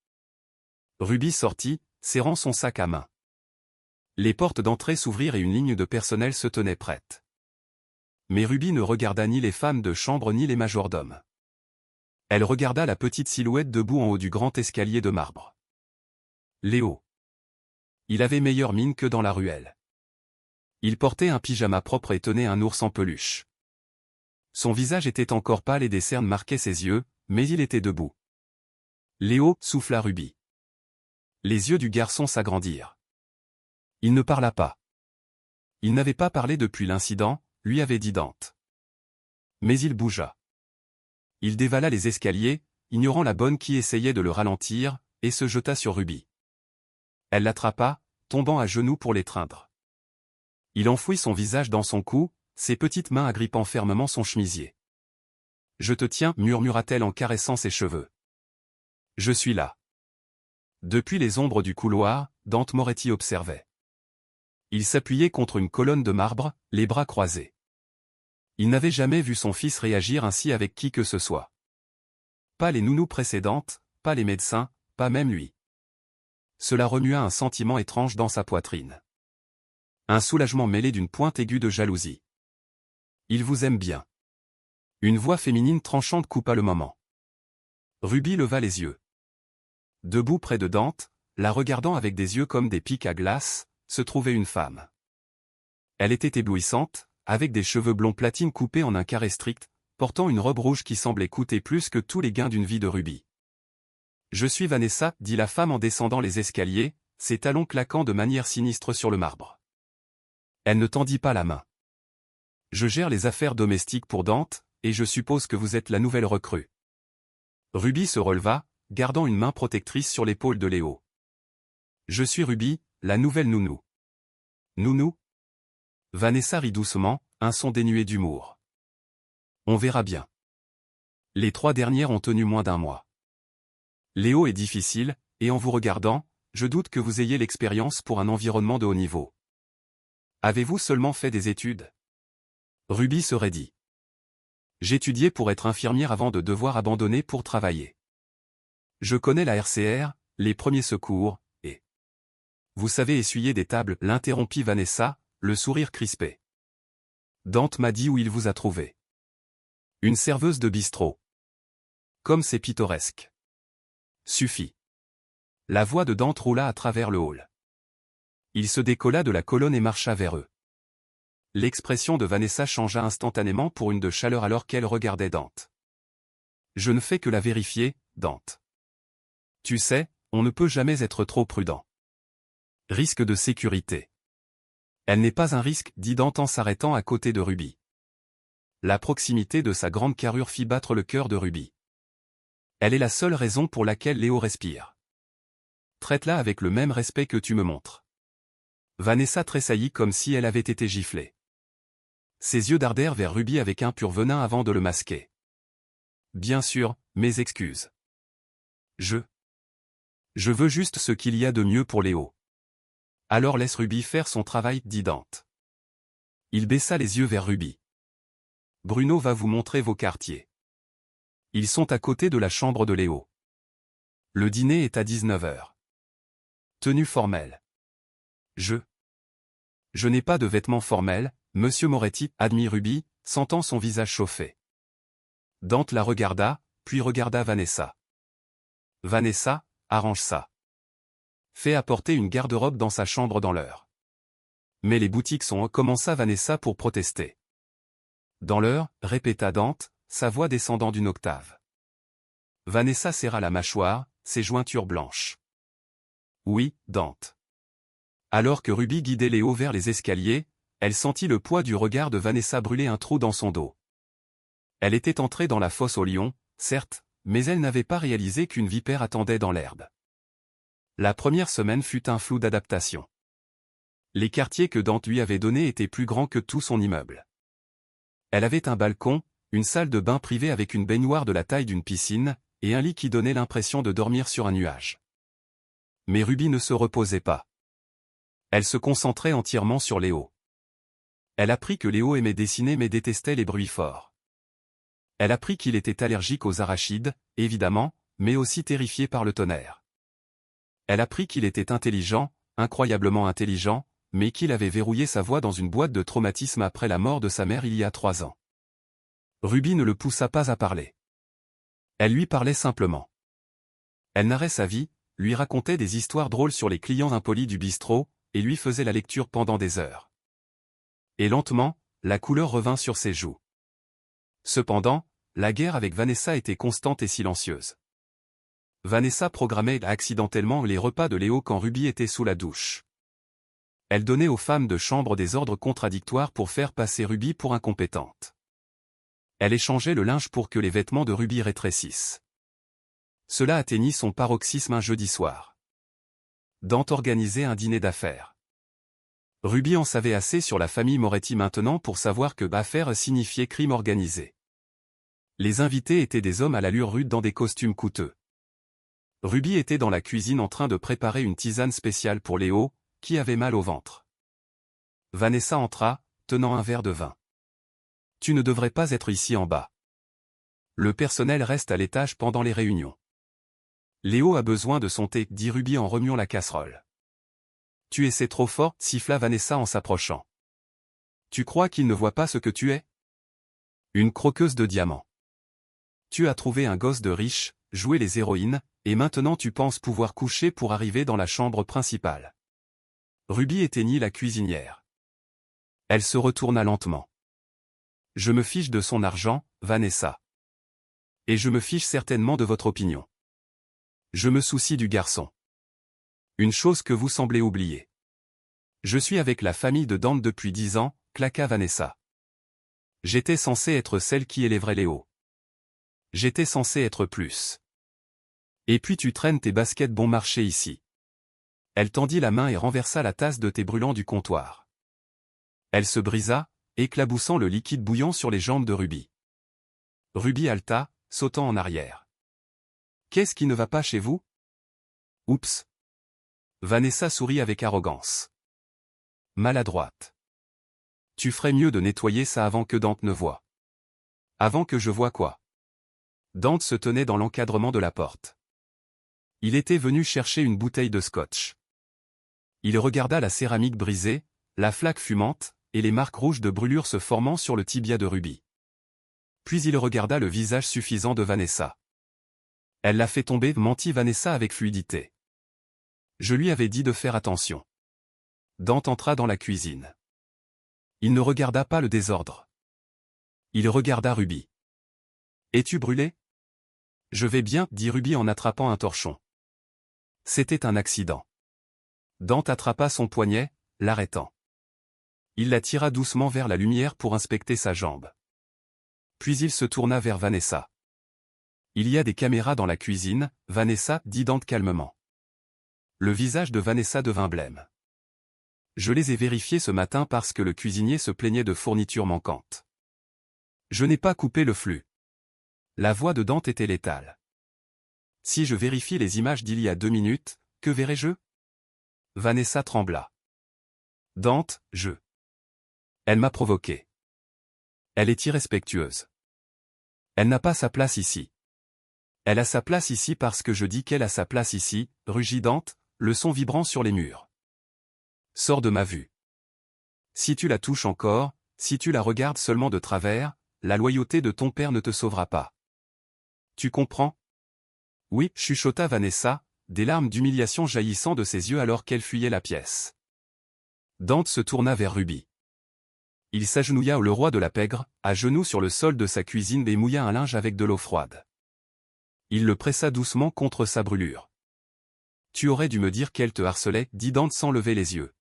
Ruby sortit, serrant son sac à main. Les portes d'entrée s'ouvrirent et une ligne de personnel se tenait prête. Mais Ruby ne regarda ni les femmes de chambre ni les majordomes. Elle regarda la petite silhouette debout en haut du grand escalier de marbre. Léo. Il avait meilleure mine que dans la ruelle. Il portait un pyjama propre et tenait un ours en peluche. Son visage était encore pâle et des cernes marquaient ses yeux, mais il était debout. Léo, souffla Ruby. Les yeux du garçon s'agrandirent. Il ne parla pas. Il n'avait pas parlé depuis l'incident, lui avait dit Dante. Mais il bougea. Il dévala les escaliers, ignorant la bonne qui essayait de le ralentir, et se jeta sur Ruby. Elle l'attrapa, tombant à genoux pour l'étreindre. Il enfouit son visage dans son cou, ses petites mains agrippant fermement son chemisier. « Je te tiens, murmura-t-elle en caressant ses cheveux. « Je suis là. » Depuis les ombres du couloir, Dante Moretti observait. Il s'appuyait contre une colonne de marbre, les bras croisés. Il n'avait jamais vu son fils réagir ainsi avec qui que ce soit. Pas les nounous précédentes, pas les médecins, pas même lui. Cela remua un sentiment étrange dans sa poitrine. Un soulagement mêlé d'une pointe aiguë de jalousie. Il vous aime bien. Une voix féminine tranchante coupa le moment. Ruby leva les yeux. Debout près de Dante, la regardant avec des yeux comme des pics à glace, se trouvait une femme. Elle était éblouissante, avec des cheveux blonds platine coupés en un carré strict, portant une robe rouge qui semblait coûter plus que tous les gains d'une vie de Ruby. « Je suis Vanessa, dit la femme en descendant les escaliers, ses talons claquant de manière sinistre sur le marbre. Elle ne tendit pas la main. « Je gère les affaires domestiques pour Dante, et je suppose que vous êtes la nouvelle recrue. Ruby se releva, gardant une main protectrice sur l'épaule de Léo. Je suis Ruby, la nouvelle nounou. Nounou? Vanessa rit doucement, un son dénué d'humour. On verra bien. Les 3 dernières ont tenu moins d'1 mois. Léo est difficile, et en vous regardant, je doute que vous ayez l'expérience pour un environnement de haut niveau. Avez-vous seulement fait des études? Ruby se raidit. J'étudiais pour être infirmière avant de devoir abandonner pour travailler. Je connais la RCR, les premiers secours, et... Vous savez essuyer des tables, l'interrompit Vanessa, le sourire crispé. Dante m'a dit où il vous a trouvé. Une serveuse de bistrot. Comme c'est pittoresque. Suffit. La voix de Dante roula à travers le hall. Il se décolla de la colonne et marcha vers eux. L'expression de Vanessa changea instantanément pour une de chaleur alors qu'elle regardait Dante. Je ne fais que la vérifier, Dante. Tu sais, on ne peut jamais être trop prudent. Risque de sécurité. Elle n'est pas un risque, dit Dante en s'arrêtant à côté de Ruby. La proximité de sa grande carrure fit battre le cœur de Ruby. Elle est la seule raison pour laquelle Léo respire. Traite-la avec le même respect que tu me montres. Vanessa tressaillit comme si elle avait été giflée. Ses yeux dardèrent vers Ruby avec un pur venin avant de le masquer. Bien sûr, mes excuses. Je veux juste ce qu'il y a de mieux pour Léo. Alors laisse Ruby faire son travail, dit Dante. Il baissa les yeux vers Ruby. Bruno va vous montrer vos quartiers. Ils sont à côté de la chambre de Léo. Le dîner est à 19h. Tenue formelle. Je n'ai pas de vêtements formels, Monsieur Moretti, admit Ruby, sentant son visage chauffer. Dante la regarda, puis regarda Vanessa. Vanessa, arrange ça. Fais apporter une garde-robe dans sa chambre dans l'heure. Mais les boutiques sont... commença Vanessa pour protester. Dans l'heure, répéta Dante, sa voix descendant d'une octave. Vanessa serra la mâchoire, ses jointures blanches. Oui, Dante. Alors que Ruby guidait Léo vers les escaliers, elle sentit le poids du regard de Vanessa brûler un trou dans son dos. Elle était entrée dans la fosse au lion, certes, mais elle n'avait pas réalisé qu'une vipère attendait dans l'herbe. La première semaine fut un flou d'adaptation. Les quartiers que Dante lui avait donnés étaient plus grands que tout son immeuble. Elle avait un balcon, une salle de bain privée avec une baignoire de la taille d'une piscine, et un lit qui donnait l'impression de dormir sur un nuage. Mais Ruby ne se reposait pas. Elle se concentrait entièrement sur Léo. Elle apprit que Léo aimait dessiner mais détestait les bruits forts. Elle apprit qu'il était allergique aux arachides, évidemment, mais aussi terrifié par le tonnerre. Elle apprit qu'il était intelligent, incroyablement intelligent, mais qu'il avait verrouillé sa voix dans une boîte de traumatisme après la mort de sa mère il y a 3 ans. Ruby ne le poussa pas à parler. Elle lui parlait simplement. Elle narrait sa vie, lui racontait des histoires drôles sur les clients impolis du bistrot, et lui faisait la lecture pendant des heures. Et lentement, la couleur revint sur ses joues. Cependant, la guerre avec Vanessa était constante et silencieuse. Vanessa programmait accidentellement les repas de Léo quand Ruby était sous la douche. Elle donnait aux femmes de chambre des ordres contradictoires pour faire passer Ruby pour incompétente. Elle échangeait le linge pour que les vêtements de Ruby rétrécissent. Cela atteignit son paroxysme un jeudi soir. Dante organisait un dîner d'affaires. Ruby en savait assez sur la famille Moretti maintenant pour savoir que affaires signifiait crime organisé. Les invités étaient des hommes à l'allure rude dans des costumes coûteux. Ruby était dans la cuisine en train de préparer une tisane spéciale pour Léo, qui avait mal au ventre. Vanessa entra, tenant un verre de vin. « Tu ne devrais pas être ici en bas. Le personnel reste à l'étage pendant les réunions. Léo a besoin de son thé, dit Ruby en remuant la casserole. Tu essaies trop fort, siffla Vanessa en s'approchant. Tu crois qu'il ne voit pas ce que tu es? Une croqueuse de diamants. Tu as trouvé un gosse de riche, joué les héroïnes, et maintenant tu penses pouvoir coucher pour arriver dans la chambre principale. Ruby éteignit la cuisinière. Elle se retourna lentement. Je me fiche de son argent, Vanessa. Et je me fiche certainement de votre opinion. Je me soucie du garçon. Une chose que vous semblez oublier. Je suis avec la famille de Dante depuis 10 ans, claqua Vanessa. J'étais censé être celle qui élèverait Léo. J'étais censé être plus. Et puis tu traînes tes baskets bon marché ici. Elle tendit la main et renversa la tasse de thé brûlant du comptoir. Elle se brisa, éclaboussant le liquide bouillant sur les jambes de Ruby. Ruby halta, sautant en arrière. Qu'est-ce qui ne va pas chez vous? Oups. Vanessa sourit avec arrogance. Maladroite. Tu ferais mieux de nettoyer ça avant que Dante ne voie. Avant que je voie quoi? Dante se tenait dans l'encadrement de la porte. Il était venu chercher une bouteille de scotch. Il regarda la céramique brisée, la flaque fumante, et les marques rouges de brûlure se formant sur le tibia de Ruby. Puis il regarda le visage suffisant de Vanessa. Elle l'a fait tomber, mentit Vanessa avec fluidité. Je lui avais dit de faire attention. Dante entra dans la cuisine. Il ne regarda pas le désordre. Il regarda Ruby. Es-tu brûlé? Je vais bien, dit Ruby en attrapant un torchon. C'était un accident. Dante attrapa son poignet, l'arrêtant. Il la tira doucement vers la lumière pour inspecter sa jambe. Puis il se tourna vers Vanessa. Il y a des caméras dans la cuisine, Vanessa, dit Dante calmement. Le visage de Vanessa devint blême. Je les ai vérifiées ce matin parce que le cuisinier se plaignait de fournitures manquantes. Je n'ai pas coupé le flux. La voix de Dante était létale. Si je vérifie les images d'il y a 2 minutes, que verrai-je? Vanessa trembla. Dante, Elle m'a provoqué. Elle est irrespectueuse. Elle n'a pas sa place ici. Elle a sa place ici parce que je dis qu'elle a sa place ici, rugit Dante, le son vibrant sur les murs. Sors de ma vue. Si tu la touches encore, si tu la regardes seulement de travers, la loyauté de ton père ne te sauvera pas. Tu comprends? Oui, chuchota Vanessa, des larmes d'humiliation jaillissant de ses yeux alors qu'elle fuyait la pièce. Dante se tourna vers Ruby. Il s'agenouilla le roi de la pègre, à genoux sur le sol de sa cuisine et mouilla un linge avec de l'eau froide. Il le pressa doucement contre sa brûlure. Tu aurais dû me dire qu'elle te harcelait, dit Dante sans lever les yeux.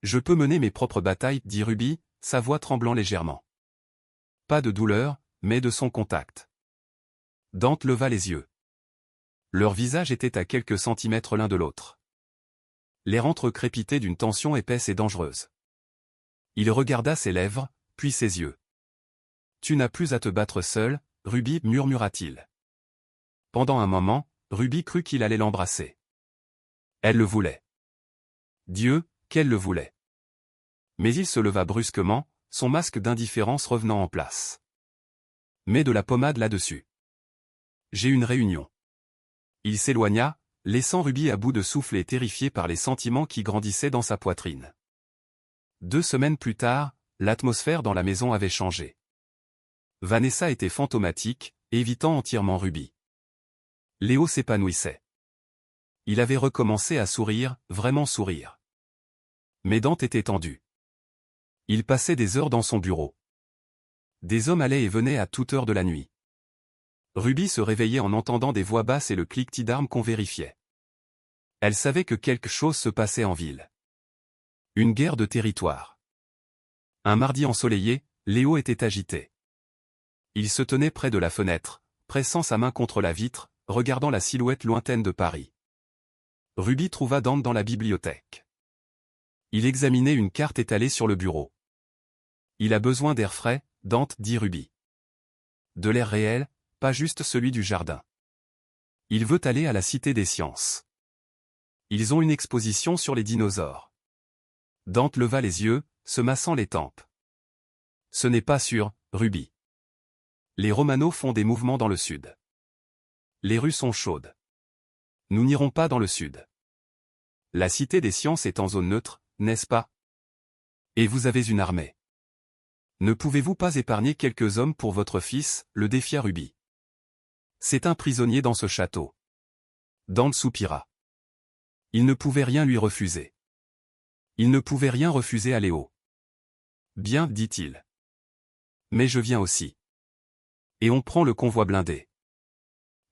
Je peux mener mes propres batailles, dit Ruby, sa voix tremblant légèrement. Pas de douleur, mais de son contact. Dante leva les yeux. Leurs visages étaient à quelques centimètres l'un de l'autre. L'air entrecrépitait d'une tension épaisse et dangereuse. Il regarda ses lèvres, puis ses yeux. Tu n'as plus à te battre seul, Ruby, murmura-t-il. Pendant un moment, Ruby crut qu'il allait l'embrasser. Elle le voulait. Dieu, qu'elle le voulait. Mais il se leva brusquement, son masque d'indifférence revenant en place. Mets de la pommade là-dessus. J'ai une réunion. Il s'éloigna, laissant Ruby à bout de souffle et terrifiée par les sentiments qui grandissaient dans sa poitrine. 2 semaines plus tard, l'atmosphère dans la maison avait changé. Vanessa était fantomatique, évitant entièrement Ruby. Léo s'épanouissait. Il avait recommencé à sourire, vraiment sourire. Mais Dante était tendu. Il passait des heures dans son bureau. Des hommes allaient et venaient à toute heure de la nuit. Ruby se réveillait en entendant des voix basses et le cliquetis d'armes qu'on vérifiait. Elle savait que quelque chose se passait en ville. Une guerre de territoire. Un mardi ensoleillé, Léo était agité. Il se tenait près de la fenêtre, pressant sa main contre la vitre, regardant la silhouette lointaine de Paris. Ruby trouva Dante dans la bibliothèque. Il examinait une carte étalée sur le bureau. Il a besoin d'air frais, Dante, dit Ruby. De l'air réel, pas juste celui du jardin. Il veut aller à la Cité des Sciences. Ils ont une exposition sur les dinosaures. Dante leva les yeux, se massant les tempes. Ce n'est pas sûr, Ruby. Les Romanos font des mouvements dans le sud. Les rues sont chaudes. Nous n'irons pas dans le sud. La Cité des Sciences est en zone neutre, n'est-ce pas? Et vous avez une armée. Ne pouvez-vous pas épargner quelques hommes pour votre fils, le défia Ruby. C'est un prisonnier dans ce château. Dante soupira. Il ne pouvait rien lui refuser. Il ne pouvait rien refuser à Léo. Bien, dit-il. Mais je viens aussi. Et on prend le convoi blindé.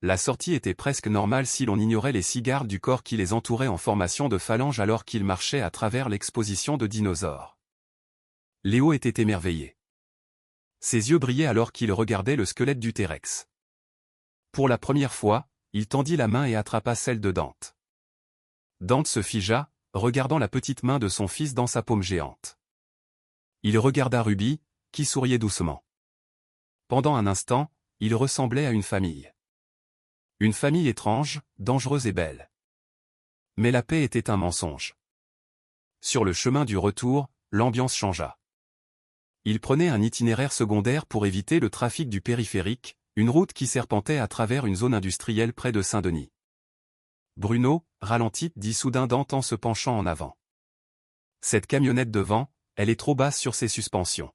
La sortie était presque normale si l'on ignorait les 6 gardes du corps qui les entouraient en formation de phalange alors qu'ils marchaient à travers l'exposition de dinosaures. Léo était émerveillé. Ses yeux brillaient alors qu'il regardait le squelette du T-Rex. Pour la première fois, il tendit la main et attrapa celle de Dante. Dante se figea, regardant la petite main de son fils dans sa paume géante. Il regarda Ruby, qui souriait doucement. Pendant un instant, il ressemblait à une famille. Une famille étrange, dangereuse et belle. Mais la paix était un mensonge. Sur le chemin du retour, l'ambiance changea. Il prenait un itinéraire secondaire pour éviter le trafic du périphérique, une route qui serpentait à travers une zone industrielle près de Saint-Denis. Bruno, ralentit, dit soudain Dante en se penchant en avant. Cette camionnette devant, elle est trop basse sur ses suspensions.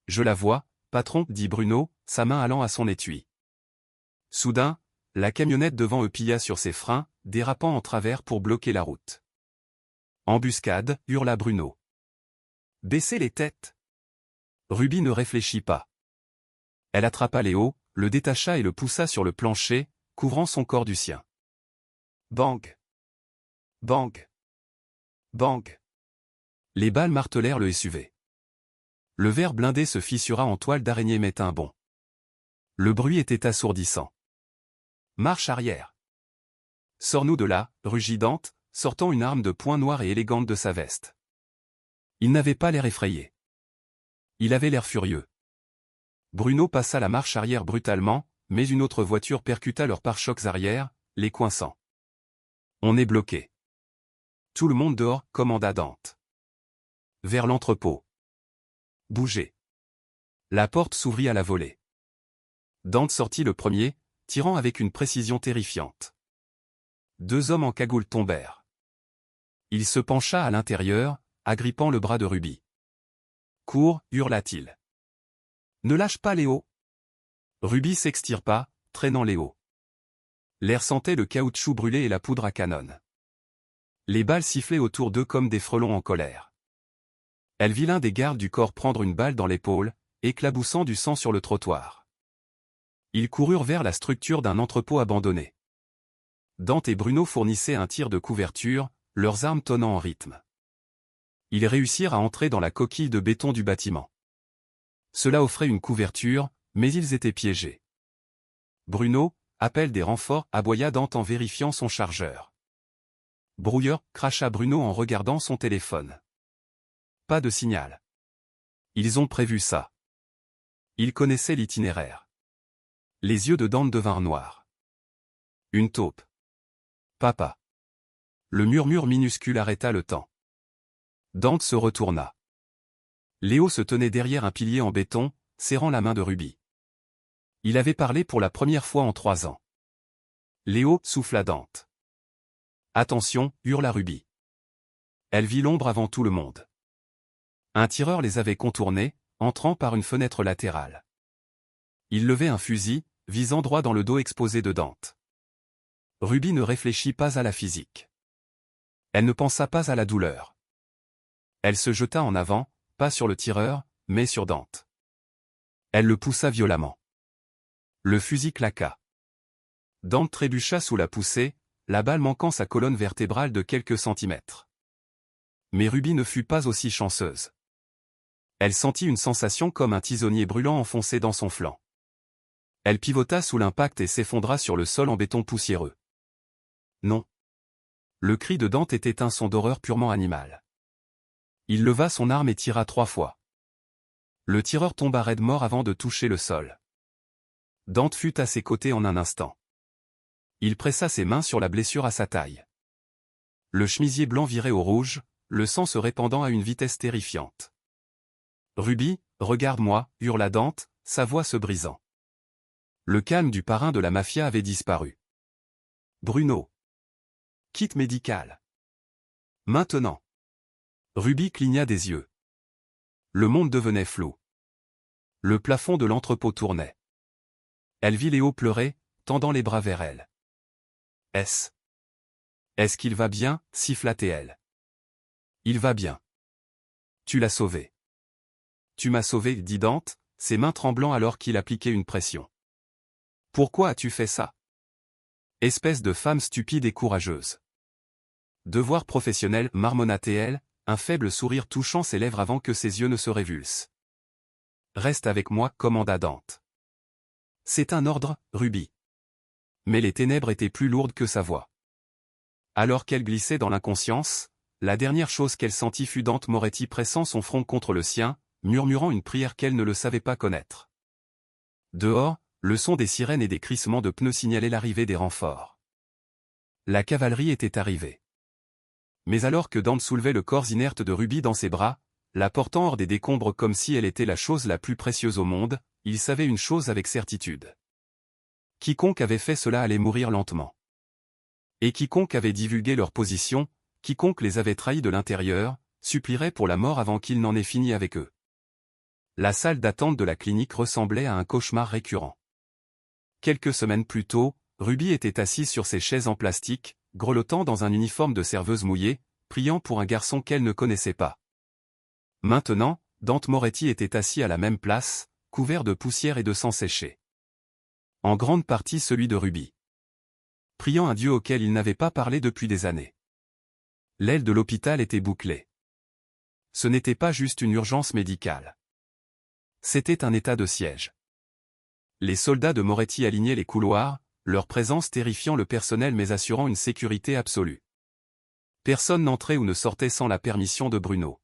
Je la vois, patron, dit Bruno, sa main allant à son étui. Soudain, la camionnette devant pilla sur ses freins, dérapant en travers pour bloquer la route. Embuscade, hurla Bruno. Baissez les têtes. Ruby ne réfléchit pas. Elle attrapa Léo, le détacha et le poussa sur le plancher, couvrant son corps du sien. Bang! Bang! Bang! Les balles martelèrent le SUV. Le verre blindé se fissura en toile d'araignée met un bond. Le bruit était assourdissant. Marche arrière. Sors-nous de là, rugit Dante, sortant une arme de poing noir et élégante de sa veste. Il n'avait pas l'air effrayé. Il avait l'air furieux. Bruno passa la marche arrière brutalement, mais une autre voiture percuta leurs pare-chocs arrière, les coinçant. On est bloqué. Tout le monde dehors, commanda Dante. Vers l'entrepôt. Bougez. La porte s'ouvrit à la volée. Dante sortit le premier, tirant avec une précision terrifiante. 2 hommes en cagoule tombèrent. Il se pencha à l'intérieur, agrippant le bras de Ruby. Cours, hurla-t-il. Ne lâche pas Léo. Ruby s'extirpa, traînant Léo. L'air sentait le caoutchouc brûlé et la poudre à canon. Les balles sifflaient autour d'eux comme des frelons en colère. Elle vit l'un des gardes du corps prendre une balle dans l'épaule, éclaboussant du sang sur le trottoir. Ils coururent vers la structure d'un entrepôt abandonné. Dante et Bruno fournissaient un tir de couverture, leurs armes tonnant en rythme. Ils réussirent à entrer dans la coquille de béton du bâtiment. Cela offrait une couverture, mais ils étaient piégés. Bruno, appelle des renforts, aboya Dante en vérifiant son chargeur. Brouilleur, cracha Bruno en regardant son téléphone. Pas de signal. Ils ont prévu ça. Ils connaissaient l'itinéraire. Les yeux de Dante devinrent noirs. Une taupe. Papa. Le murmure minuscule arrêta le temps. Dante se retourna. Léo se tenait derrière un pilier en béton, serrant la main de Ruby. Il avait parlé pour la première fois en 3 ans. Léo souffla Dante. Attention, hurla Ruby. Elle vit l'ombre avant tout le monde. Un tireur les avait contournés, entrant par une fenêtre latérale. Il levait un fusil, visant droit dans le dos exposé de Dante. Ruby ne réfléchit pas à la physique. Elle ne pensa pas à la douleur. Elle se jeta en avant, pas sur le tireur, mais sur Dante. Elle le poussa violemment. Le fusil claqua. Dante trébucha sous la poussée, la balle manquant sa colonne vertébrale de quelques centimètres. Mais Ruby ne fut pas aussi chanceuse. Elle sentit une sensation comme un tisonnier brûlant enfoncé dans son flanc. Elle pivota sous l'impact et s'effondra sur le sol en béton poussiéreux. Non. Le cri de Dante était un son d'horreur purement animal. Il leva son arme et tira 3 fois. Le tireur tomba raide mort avant de toucher le sol. Dante fut à ses côtés en un instant. Il pressa ses mains sur la blessure à sa taille. Le chemisier blanc virait au rouge, le sang se répandant à une vitesse terrifiante. Ruby, regarde-moi, hurla Dante, sa voix se brisant. Le calme du parrain de la mafia avait disparu. Bruno. Kit médical. Maintenant. Ruby cligna des yeux. Le monde devenait flou. Le plafond de l'entrepôt tournait. Elle vit Léo pleurer, tendant les bras vers elle. Est-ce qu'il va bien, siffla-t-elle. Il va bien. Tu l'as sauvé. Tu m'as sauvé, dit Dante, ses mains tremblant alors qu'il appliquait une pression. Pourquoi as-tu fait ça? Espèce de femme stupide et courageuse. Devoir professionnel, marmonna-t-elle, un faible sourire touchant ses lèvres avant que ses yeux ne se révulsent. Reste avec moi, commanda Dante. C'est un ordre, Ruby. Mais les ténèbres étaient plus lourdes que sa voix. Alors qu'elle glissait dans l'inconscience, la dernière chose qu'elle sentit fut Dante Moretti pressant son front contre le sien, murmurant une prière qu'elle ne le savait pas connaître. Dehors, le son des sirènes et des crissements de pneus signalait l'arrivée des renforts. La cavalerie était arrivée. Mais alors que Dante soulevait le corps inerte de Ruby dans ses bras, la portant hors des décombres comme si elle était la chose la plus précieuse au monde, il savait une chose avec certitude. Quiconque avait fait cela allait mourir lentement. Et quiconque avait divulgué leur position, quiconque les avait trahis de l'intérieur, supplierait pour la mort avant qu'il n'en ait fini avec eux. La salle d'attente de la clinique ressemblait à un cauchemar récurrent. Quelques semaines plus tôt, Ruby était assise sur ses chaises en plastique, grelottant dans un uniforme de serveuse mouillée, priant pour un garçon qu'elle ne connaissait pas. Maintenant, Dante Moretti était assis à la même place, couvert de poussière et de sang séché. En grande partie celui de Ruby. Priant un Dieu auquel il n'avait pas parlé depuis des années. L'aile de l'hôpital était bouclée. Ce n'était pas juste une urgence médicale. C'était un état de siège. Les soldats de Moretti alignaient les couloirs, leur présence terrifiant le personnel mais assurant une sécurité absolue. Personne n'entrait ou ne sortait sans la permission de Bruno.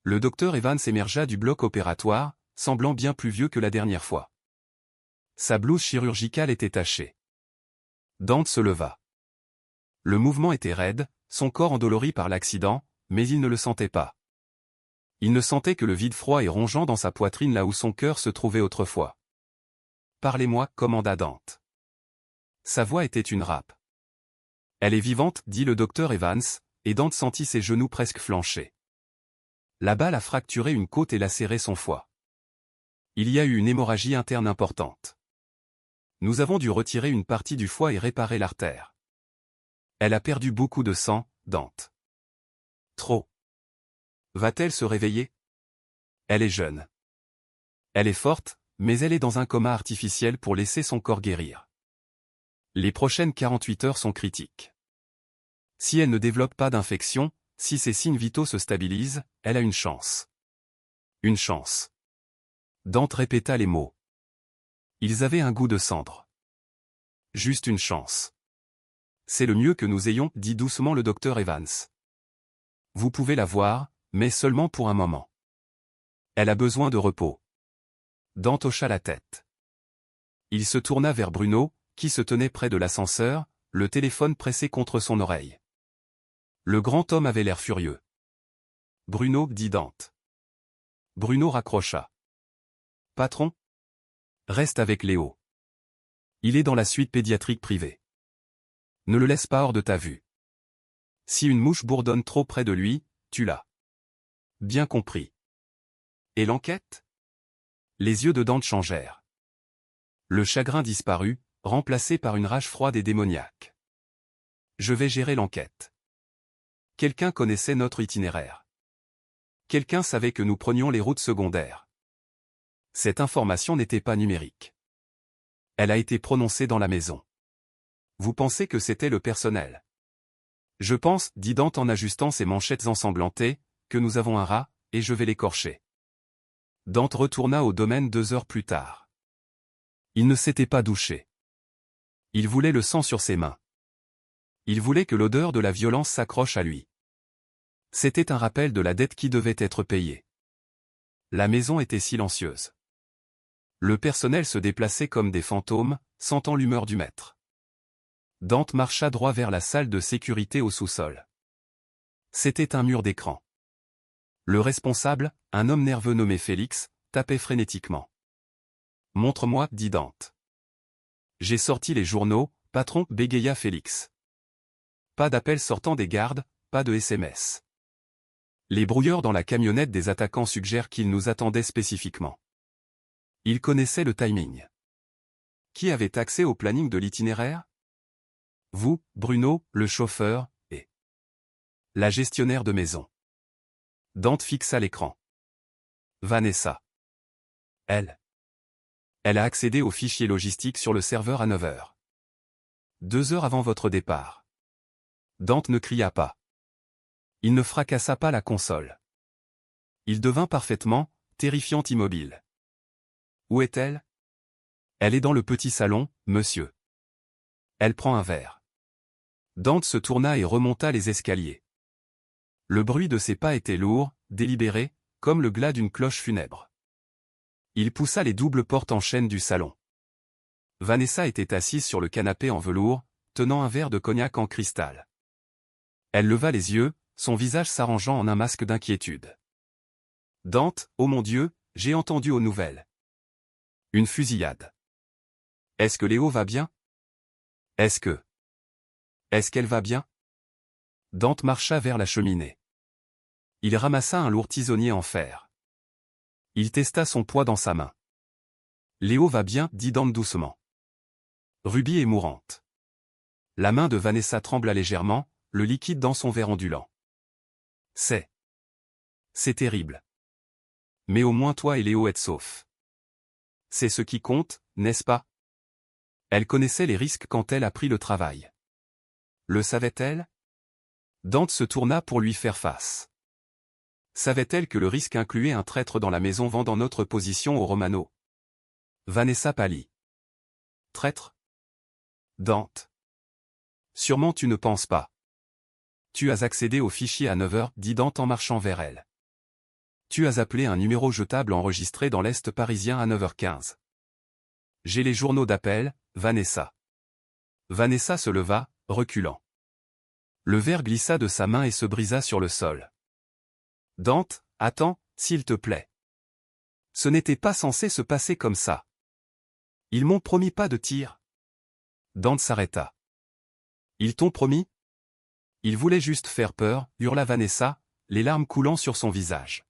Le docteur Evans émergea du bloc opératoire, semblant bien plus vieux que la dernière fois. Sa blouse chirurgicale était tachée. Dante se leva. Le mouvement était raide, son corps endolori par l'accident, mais il ne le sentait pas. Il ne sentait que le vide froid et rongeant dans sa poitrine là où son cœur se trouvait autrefois. « Parlez-moi, commanda Dante. » Sa voix était une râpe. « Elle est vivante, dit le docteur Evans, et Dante sentit ses genoux presque flancher. La balle a fracturé une côte et lacéré son foie. Il y a eu une hémorragie interne importante. Nous avons dû retirer une partie du foie et réparer l'artère. Elle a perdu beaucoup de sang, Dante. Trop. Va-t-elle se réveiller? Elle est jeune. Elle est forte, mais elle est dans un coma artificiel pour laisser son corps guérir. Les prochaines 48 heures sont critiques. Si elle ne développe pas d'infection, si ses signes vitaux se stabilisent, elle a une chance. Une chance. Dante répéta les mots. Ils avaient un goût de cendre. Juste une chance. C'est le mieux que nous ayons, dit doucement le docteur Evans. Vous pouvez la voir, mais seulement pour un moment. Elle a besoin de repos. Dante hocha la tête. Il se tourna vers Bruno, qui se tenait près de l'ascenseur, le téléphone pressé contre son oreille. Le grand homme avait l'air furieux. Bruno, dit Dante. Bruno raccrocha. Patron? Reste avec Léo. Il est dans la suite pédiatrique privée. Ne le laisse pas hors de ta vue. Si une mouche bourdonne trop près de lui, tu l'as. Bien compris. Et l'enquête? Les yeux de Dante changèrent. Le chagrin disparut, remplacé par une rage froide et démoniaque. Je vais gérer l'enquête. Quelqu'un connaissait notre itinéraire. Quelqu'un savait que nous prenions les routes secondaires. Cette information n'était pas numérique. Elle a été prononcée dans la maison. Vous pensez que c'était le personnel? Je pense, dit Dante en ajustant ses manchettes ensanglantées, que nous avons un rat, et je vais l'écorcher. Dante retourna au domaine 2 heures plus tard. Il ne s'était pas douché. Il voulait le sang sur ses mains. Il voulait que l'odeur de la violence s'accroche à lui. C'était un rappel de la dette qui devait être payée. La maison était silencieuse. Le personnel se déplaçait comme des fantômes, sentant l'humeur du maître. Dante marcha droit vers la salle de sécurité au sous-sol. C'était un mur d'écran. Le responsable, un homme nerveux nommé Félix, tapait frénétiquement. « Montre-moi, dit Dante. »« J'ai sorti les journaux, patron, bégaya Félix. Pas d'appel sortant des gardes, pas de SMS. Les brouilleurs dans la camionnette des attaquants suggèrent qu'ils nous attendaient spécifiquement. Ils connaissaient le timing. Qui avait accès au planning de l'itinéraire? Vous, Bruno, le chauffeur, et la gestionnaire de maison. Dante fixa l'écran. Vanessa. Elle a accédé au fichier logistique sur le serveur à 9 heures. 2 heures avant votre départ. Dante ne cria pas. Il ne fracassa pas la console. Il devint parfaitement, terrifiant immobile. Où est-elle? Elle est dans le petit salon, monsieur. Elle prend un verre. Dante se tourna et remonta les escaliers. Le bruit de ses pas était lourd, délibéré, comme le glas d'une cloche funèbre. Il poussa les doubles portes en chêne du salon. Vanessa était assise sur le canapé en velours, tenant un verre de cognac en cristal. Elle leva les yeux, son visage s'arrangeant en un masque d'inquiétude. « Dante, oh mon Dieu, j'ai entendu aux nouvelles. Une fusillade. Est-ce que Léo va bien? Est-ce qu'elle va bien? » Dante marcha vers la cheminée. Il ramassa un lourd tisonnier en fer. Il testa son poids dans sa main. « Léo va bien, dit Dante doucement. Ruby est mourante. » La main de Vanessa trembla légèrement, le liquide dans son verre ondulant. « C'est terrible. Mais au moins toi et Léo êtes saufs. C'est ce qui compte, n'est-ce pas? » Elle connaissait les risques quand elle a pris le travail. Le savait-elle? Dante se tourna pour lui faire face. Savait-elle que le risque incluait un traître dans la maison vendant notre position aux Romano? Vanessa pâlit. Traître? Dante. Sûrement tu ne penses pas. Tu as accédé au fichier à 9 heures, dit Dante en marchant vers elle. Tu as appelé un numéro jetable enregistré dans l'Est parisien à 9h15. J'ai les journaux d'appel, Vanessa. Vanessa se leva, reculant. Le verre glissa de sa main et se brisa sur le sol. Dante, attends, s'il te plaît. Ce n'était pas censé se passer comme ça. Ils m'ont promis pas de tir. Dante s'arrêta. Ils t'ont promis? Ils voulaient juste faire peur, hurla Vanessa, les larmes coulant sur son visage.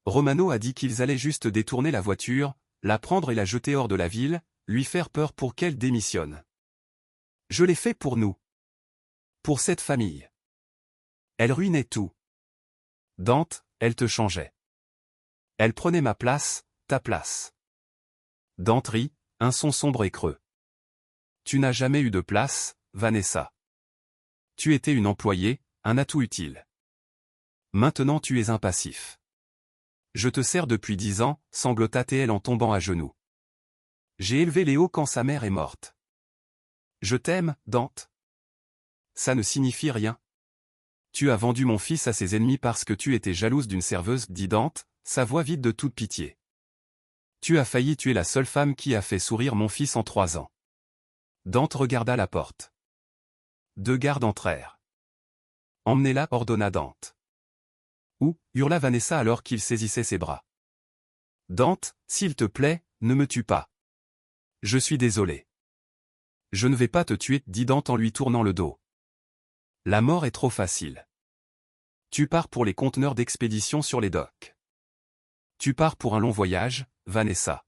Romano a dit qu'ils allaient juste détourner la voiture, la prendre et la jeter hors de la ville, lui faire peur pour qu'elle démissionne. Je l'ai fait pour nous. Pour cette famille. Elle ruinait tout. Dante, elle te changeait. Elle prenait ma place, ta place. Dante rit, un son sombre et creux. Tu n'as jamais eu de place, Vanessa. Tu étais une employée, un atout utile. Maintenant tu es un passif. Je te sers depuis 10 ans, sanglota-t-elle en tombant à genoux. J'ai élevé Léo quand sa mère est morte. Je t'aime, Dante. Ça ne signifie rien. Tu as vendu mon fils à ses ennemis parce que tu étais jalouse d'une serveuse, dit Dante, sa voix vide de toute pitié. Tu as failli tuer la seule femme qui a fait sourire mon fils en 3 ans. Dante regarda la porte. 2 gardes entrèrent. Emmenez-la, ordonna Dante. Où? Hurla Vanessa alors qu'il saisissait ses bras. Dante, s'il te plaît, ne me tue pas. Je suis désolé. Je ne vais pas te tuer, dit Dante en lui tournant le dos. La mort est trop facile. Tu pars pour les conteneurs d'expédition sur les docks. Tu pars pour un long voyage, Vanessa.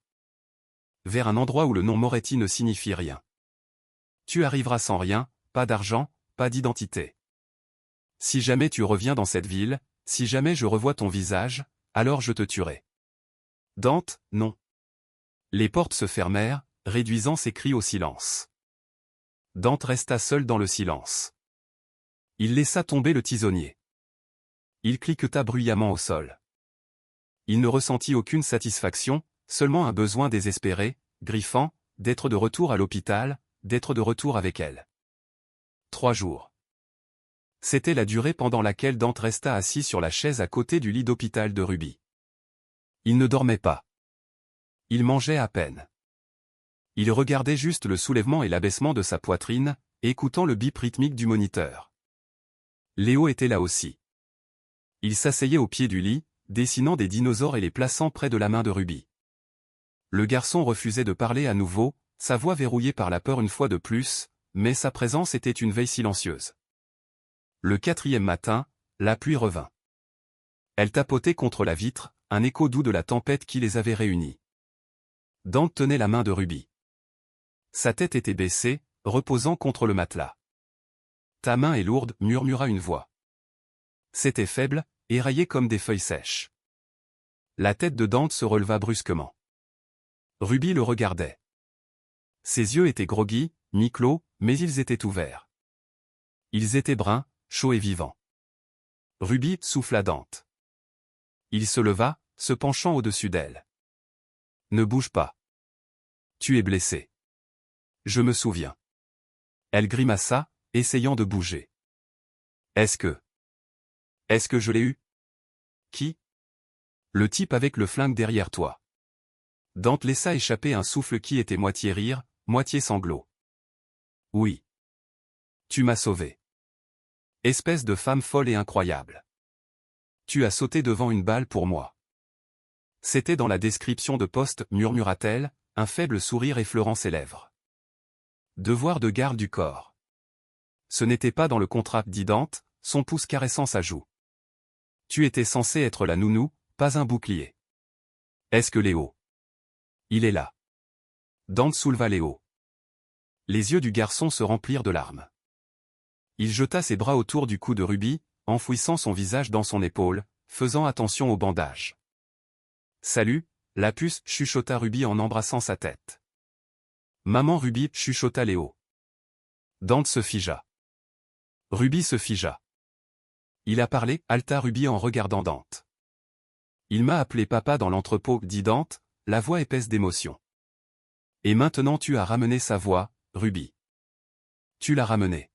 Vers un endroit où le nom Moretti ne signifie rien. Tu arriveras sans rien, pas d'argent, pas d'identité. Si jamais tu reviens dans cette ville, si jamais je revois ton visage, alors je te tuerai. Dante, non. Les portes se fermèrent, réduisant ses cris au silence. Dante resta seul dans le silence. Il laissa tomber le tisonnier. Il cliqueta bruyamment au sol. Il ne ressentit aucune satisfaction, seulement un besoin désespéré, griffant, d'être de retour à l'hôpital, d'être de retour avec elle. 3 jours. C'était la durée pendant laquelle Dante resta assis sur la chaise à côté du lit d'hôpital de Ruby. Il ne dormait pas. Il mangeait à peine. Il regardait juste le soulèvement et l'abaissement de sa poitrine, écoutant le bip rythmique du moniteur. Léo était là aussi. Il s'asseyait au pied du lit, dessinant des dinosaures et les plaçant près de la main de Ruby. Le garçon refusait de parler à nouveau, sa voix verrouillée par la peur une fois de plus, mais sa présence était une veille silencieuse. Le 4e matin, la pluie revint. Elle tapotait contre la vitre, un écho doux de la tempête qui les avait réunis. Dante tenait la main de Ruby. Sa tête était baissée, reposant contre le matelas. « Ta main est lourde, murmura une voix. C'était faible, éraillé comme des feuilles sèches. La tête de Dante se releva brusquement. Ruby le regardait. Ses yeux étaient groggy, mi-clos, mais ils étaient ouverts. Ils étaient bruns, chauds et vivants. Ruby souffla Dante. Il se leva, se penchant au-dessus d'elle. Ne bouge pas. Tu es blessé. Je me souviens. Elle grimaça, essayant de bouger. Est-ce que je l'ai eu? Qui? Le type avec le flingue derrière toi. Dante laissa échapper un souffle qui était moitié rire, moitié sanglot. Oui. Tu m'as sauvé. Espèce de femme folle et incroyable. Tu as sauté devant une balle pour moi. C'était dans la description de poste, murmura-t-elle, un faible sourire effleurant ses lèvres. Devoir de garde du corps. Ce n'était pas dans le contrat, dit Dante, son pouce caressant sa joue. Tu étais censé être la nounou, pas un bouclier. Est-ce que Léo? Il est là. Dante souleva Léo. Les yeux du garçon se remplirent de larmes. Il jeta ses bras autour du cou de Ruby, enfouissant son visage dans son épaule, faisant attention au bandage. Salut, la puce, chuchota Ruby en embrassant sa tête. Maman Ruby, chuchota Léo. Dante se figea. Ruby se figea. Il a parlé, halta Ruby en regardant Dante. Il m'a appelé papa dans l'entrepôt, dit Dante, la voix épaisse d'émotion. Et maintenant tu as ramené sa voix, Ruby. Tu l'as ramenée.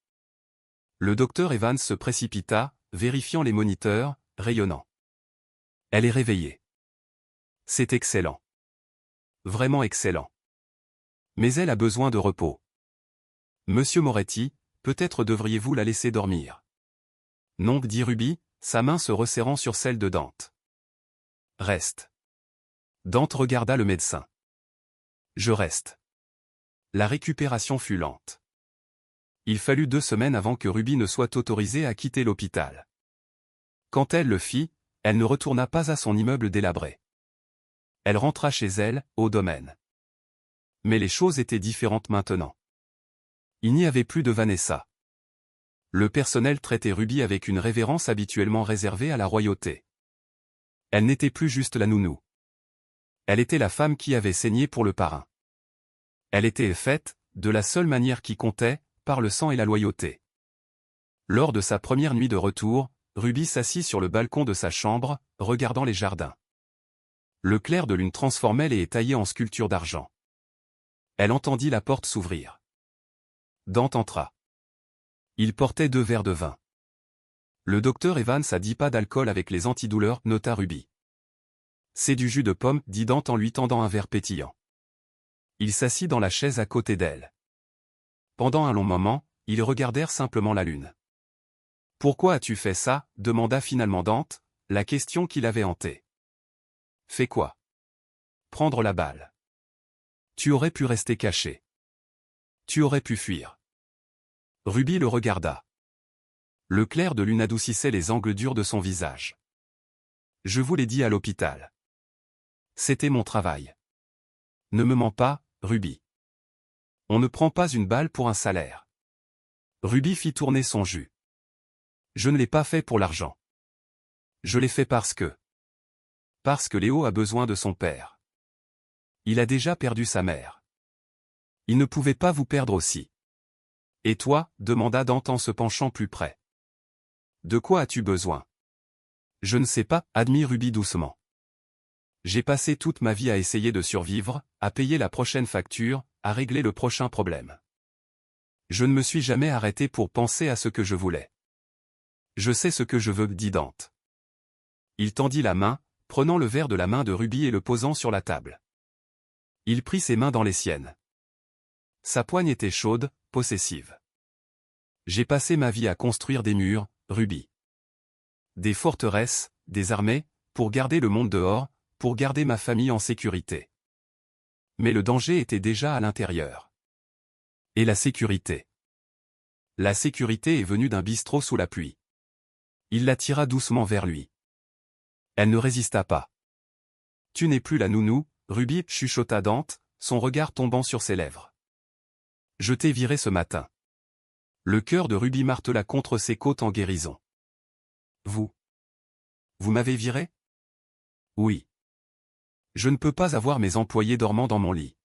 Le docteur Evans se précipita, vérifiant les moniteurs, rayonnants. Elle est réveillée. C'est excellent. Vraiment excellent. Mais elle a besoin de repos. Monsieur Moretti, peut-être devriez-vous la laisser dormir. Non, dit Ruby, sa main se resserrant sur celle de Dante. Reste. Dante regarda le médecin. Je reste. La récupération fut lente. Il fallut 2 semaines avant que Ruby ne soit autorisée à quitter l'hôpital. Quand elle le fit, elle ne retourna pas à son immeuble délabré. Elle rentra chez elle, au domaine. Mais les choses étaient différentes maintenant. Il n'y avait plus de Vanessa. Le personnel traitait Ruby avec une révérence habituellement réservée à la royauté. Elle n'était plus juste la nounou. Elle était la femme qui avait saigné pour le parrain. Elle était faite, de la seule manière qui comptait, par le sang et la loyauté. Lors de sa première nuit de retour, Ruby s'assit sur le balcon de sa chambre, regardant les jardins. Le clair de lune transformait les haies taillées en sculptures d'argent. Elle entendit la porte s'ouvrir. Dante entra. Il portait 2 verres de vin. Le docteur Evans a dit pas d'alcool avec les antidouleurs, nota Ruby. C'est du jus de pomme, dit Dante en lui tendant un verre pétillant. Il s'assit dans la chaise à côté d'elle. Pendant un long moment, ils regardèrent simplement la lune. Pourquoi as-tu fait ça? Demanda finalement Dante, la question qui l'avait hanté. Fais quoi? Prendre la balle. Tu aurais pu rester caché. Tu aurais pu fuir. Ruby le regarda. Le clair de lune adoucissait les angles durs de son visage. Je vous l'ai dit à l'hôpital. C'était mon travail. Ne me mens pas, Ruby. On ne prend pas une balle pour un salaire. Ruby fit tourner son jus. Je ne l'ai pas fait pour l'argent. Je l'ai fait parce que Léo a besoin de son père. Il a déjà perdu sa mère. Il ne pouvait pas vous perdre aussi. Et toi? Demanda Dante en se penchant plus près. De quoi as-tu besoin? Je ne sais pas, admit Ruby doucement. J'ai passé toute ma vie à essayer de survivre, à payer la prochaine facture, à régler le prochain problème. Je ne me suis jamais arrêté pour penser à ce que je voulais. Je sais ce que je veux, dit Dante. Il tendit la main, prenant le verre de la main de Ruby et le posant sur la table. Il prit ses mains dans les siennes. Sa poigne était chaude, possessive. J'ai passé ma vie à construire des murs, Ruby. Des forteresses, des armées, pour garder le monde dehors, pour garder ma famille en sécurité. Mais le danger était déjà à l'intérieur. Et la sécurité? La sécurité est venue d'un bistrot sous la pluie. Il la tira doucement vers lui. Elle ne résista pas. Tu n'es plus la nounou, Ruby, chuchota Dante, son regard tombant sur ses lèvres. Je t'ai viré ce matin. Le cœur de Ruby martela contre ses côtes en guérison. Vous m'avez viré? Oui. Je ne peux pas avoir mes employés dormant dans mon lit.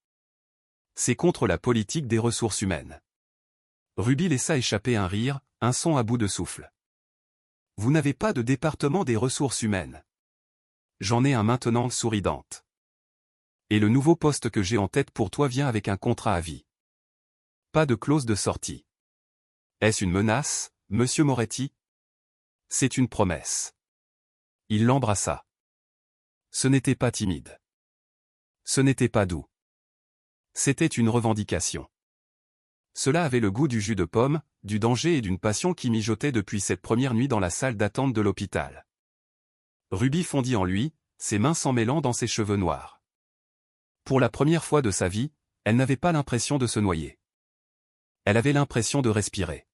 C'est contre la politique des ressources humaines. Ruby laissa échapper un rire, un son à bout de souffle. Vous n'avez pas de département des ressources humaines. J'en ai un maintenant, sourit Dante. Et le nouveau poste que j'ai en tête pour toi vient avec un contrat à vie. Pas de clause de sortie. Est-ce une menace, monsieur Moretti? C'est une promesse. Il l'embrassa. Ce n'était pas timide. Ce n'était pas doux. C'était une revendication. Cela avait le goût du jus de pomme, du danger et d'une passion qui mijotait depuis cette première nuit dans la salle d'attente de l'hôpital. Ruby fondit en lui, ses mains s'en mêlant dans ses cheveux noirs. Pour la première fois de sa vie, elle n'avait pas l'impression de se noyer. Elle avait l'impression de respirer.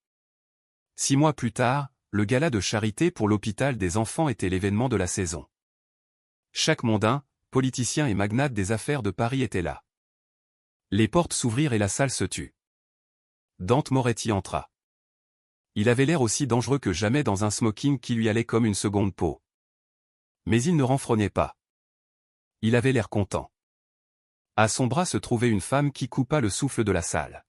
6 mois plus tard, le gala de charité pour l'hôpital des enfants était l'événement de la saison. Chaque mondain, politicien et magnate des affaires de Paris était là. Les portes s'ouvrirent et la salle se tut. Dante Moretti entra. Il avait l'air aussi dangereux que jamais dans un smoking qui lui allait comme une seconde peau. Mais il ne renfrognait pas. Il avait l'air content. À son bras se trouvait une femme qui coupa le souffle de la salle.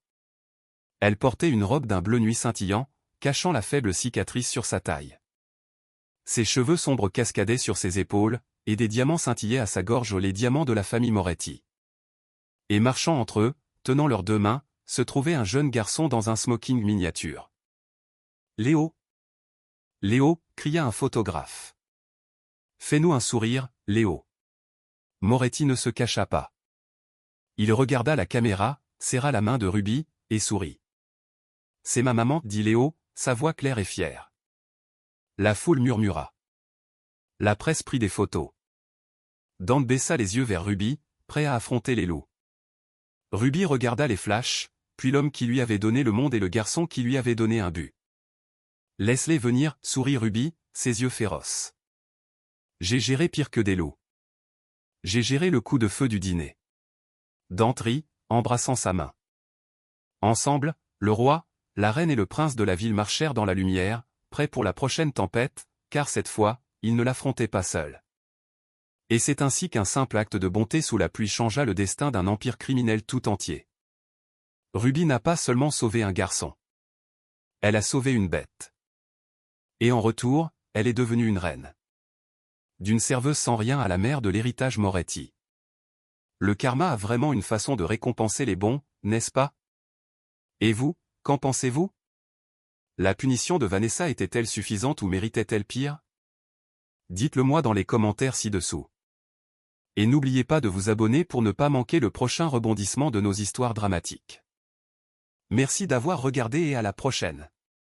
Elle portait une robe d'un bleu nuit scintillant, cachant la faible cicatrice sur sa taille. Ses cheveux sombres cascadaient sur ses épaules, et des diamants scintillaient à sa gorge, les diamants de la famille Moretti. Et marchant entre eux, tenant leurs 2 mains, se trouvait un jeune garçon dans un smoking miniature. « Léo !» « Léo !» cria un photographe. « Fais-nous un sourire, Léo !» Moretti ne se cacha pas. Il regarda la caméra, serra la main de Ruby, et sourit. « C'est ma maman, » dit Léo, sa voix claire et fière. La foule murmura. La presse prit des photos. Dante baissa les yeux vers Ruby, prêt à affronter les loups. Ruby regarda les flashs, puis l'homme qui lui avait donné le monde et le garçon qui lui avait donné un but. « Laisse-les venir, » sourit Ruby, ses yeux féroces. « J'ai géré pire que des loups. J'ai géré le coup de feu du dîner. » Dante rit, embrassant sa main. Ensemble, le roi, la reine et le prince de la ville marchèrent dans la lumière, prêts pour la prochaine tempête, car cette fois, ils ne l'affrontaient pas seuls. Et c'est ainsi qu'un simple acte de bonté sous la pluie changea le destin d'un empire criminel tout entier. Ruby n'a pas seulement sauvé un garçon. Elle a sauvé une bête. Et en retour, elle est devenue une reine. D'une serveuse sans rien à la mère de l'héritage Moretti. Le karma a vraiment une façon de récompenser les bons, n'est-ce pas? Et vous, qu'en pensez-vous? La punition de Vanessa était-elle suffisante ou méritait-elle pire? Dites-le moi dans les commentaires ci-dessous. Et n'oubliez pas de vous abonner pour ne pas manquer le prochain rebondissement de nos histoires dramatiques. Merci d'avoir regardé et à la prochaine.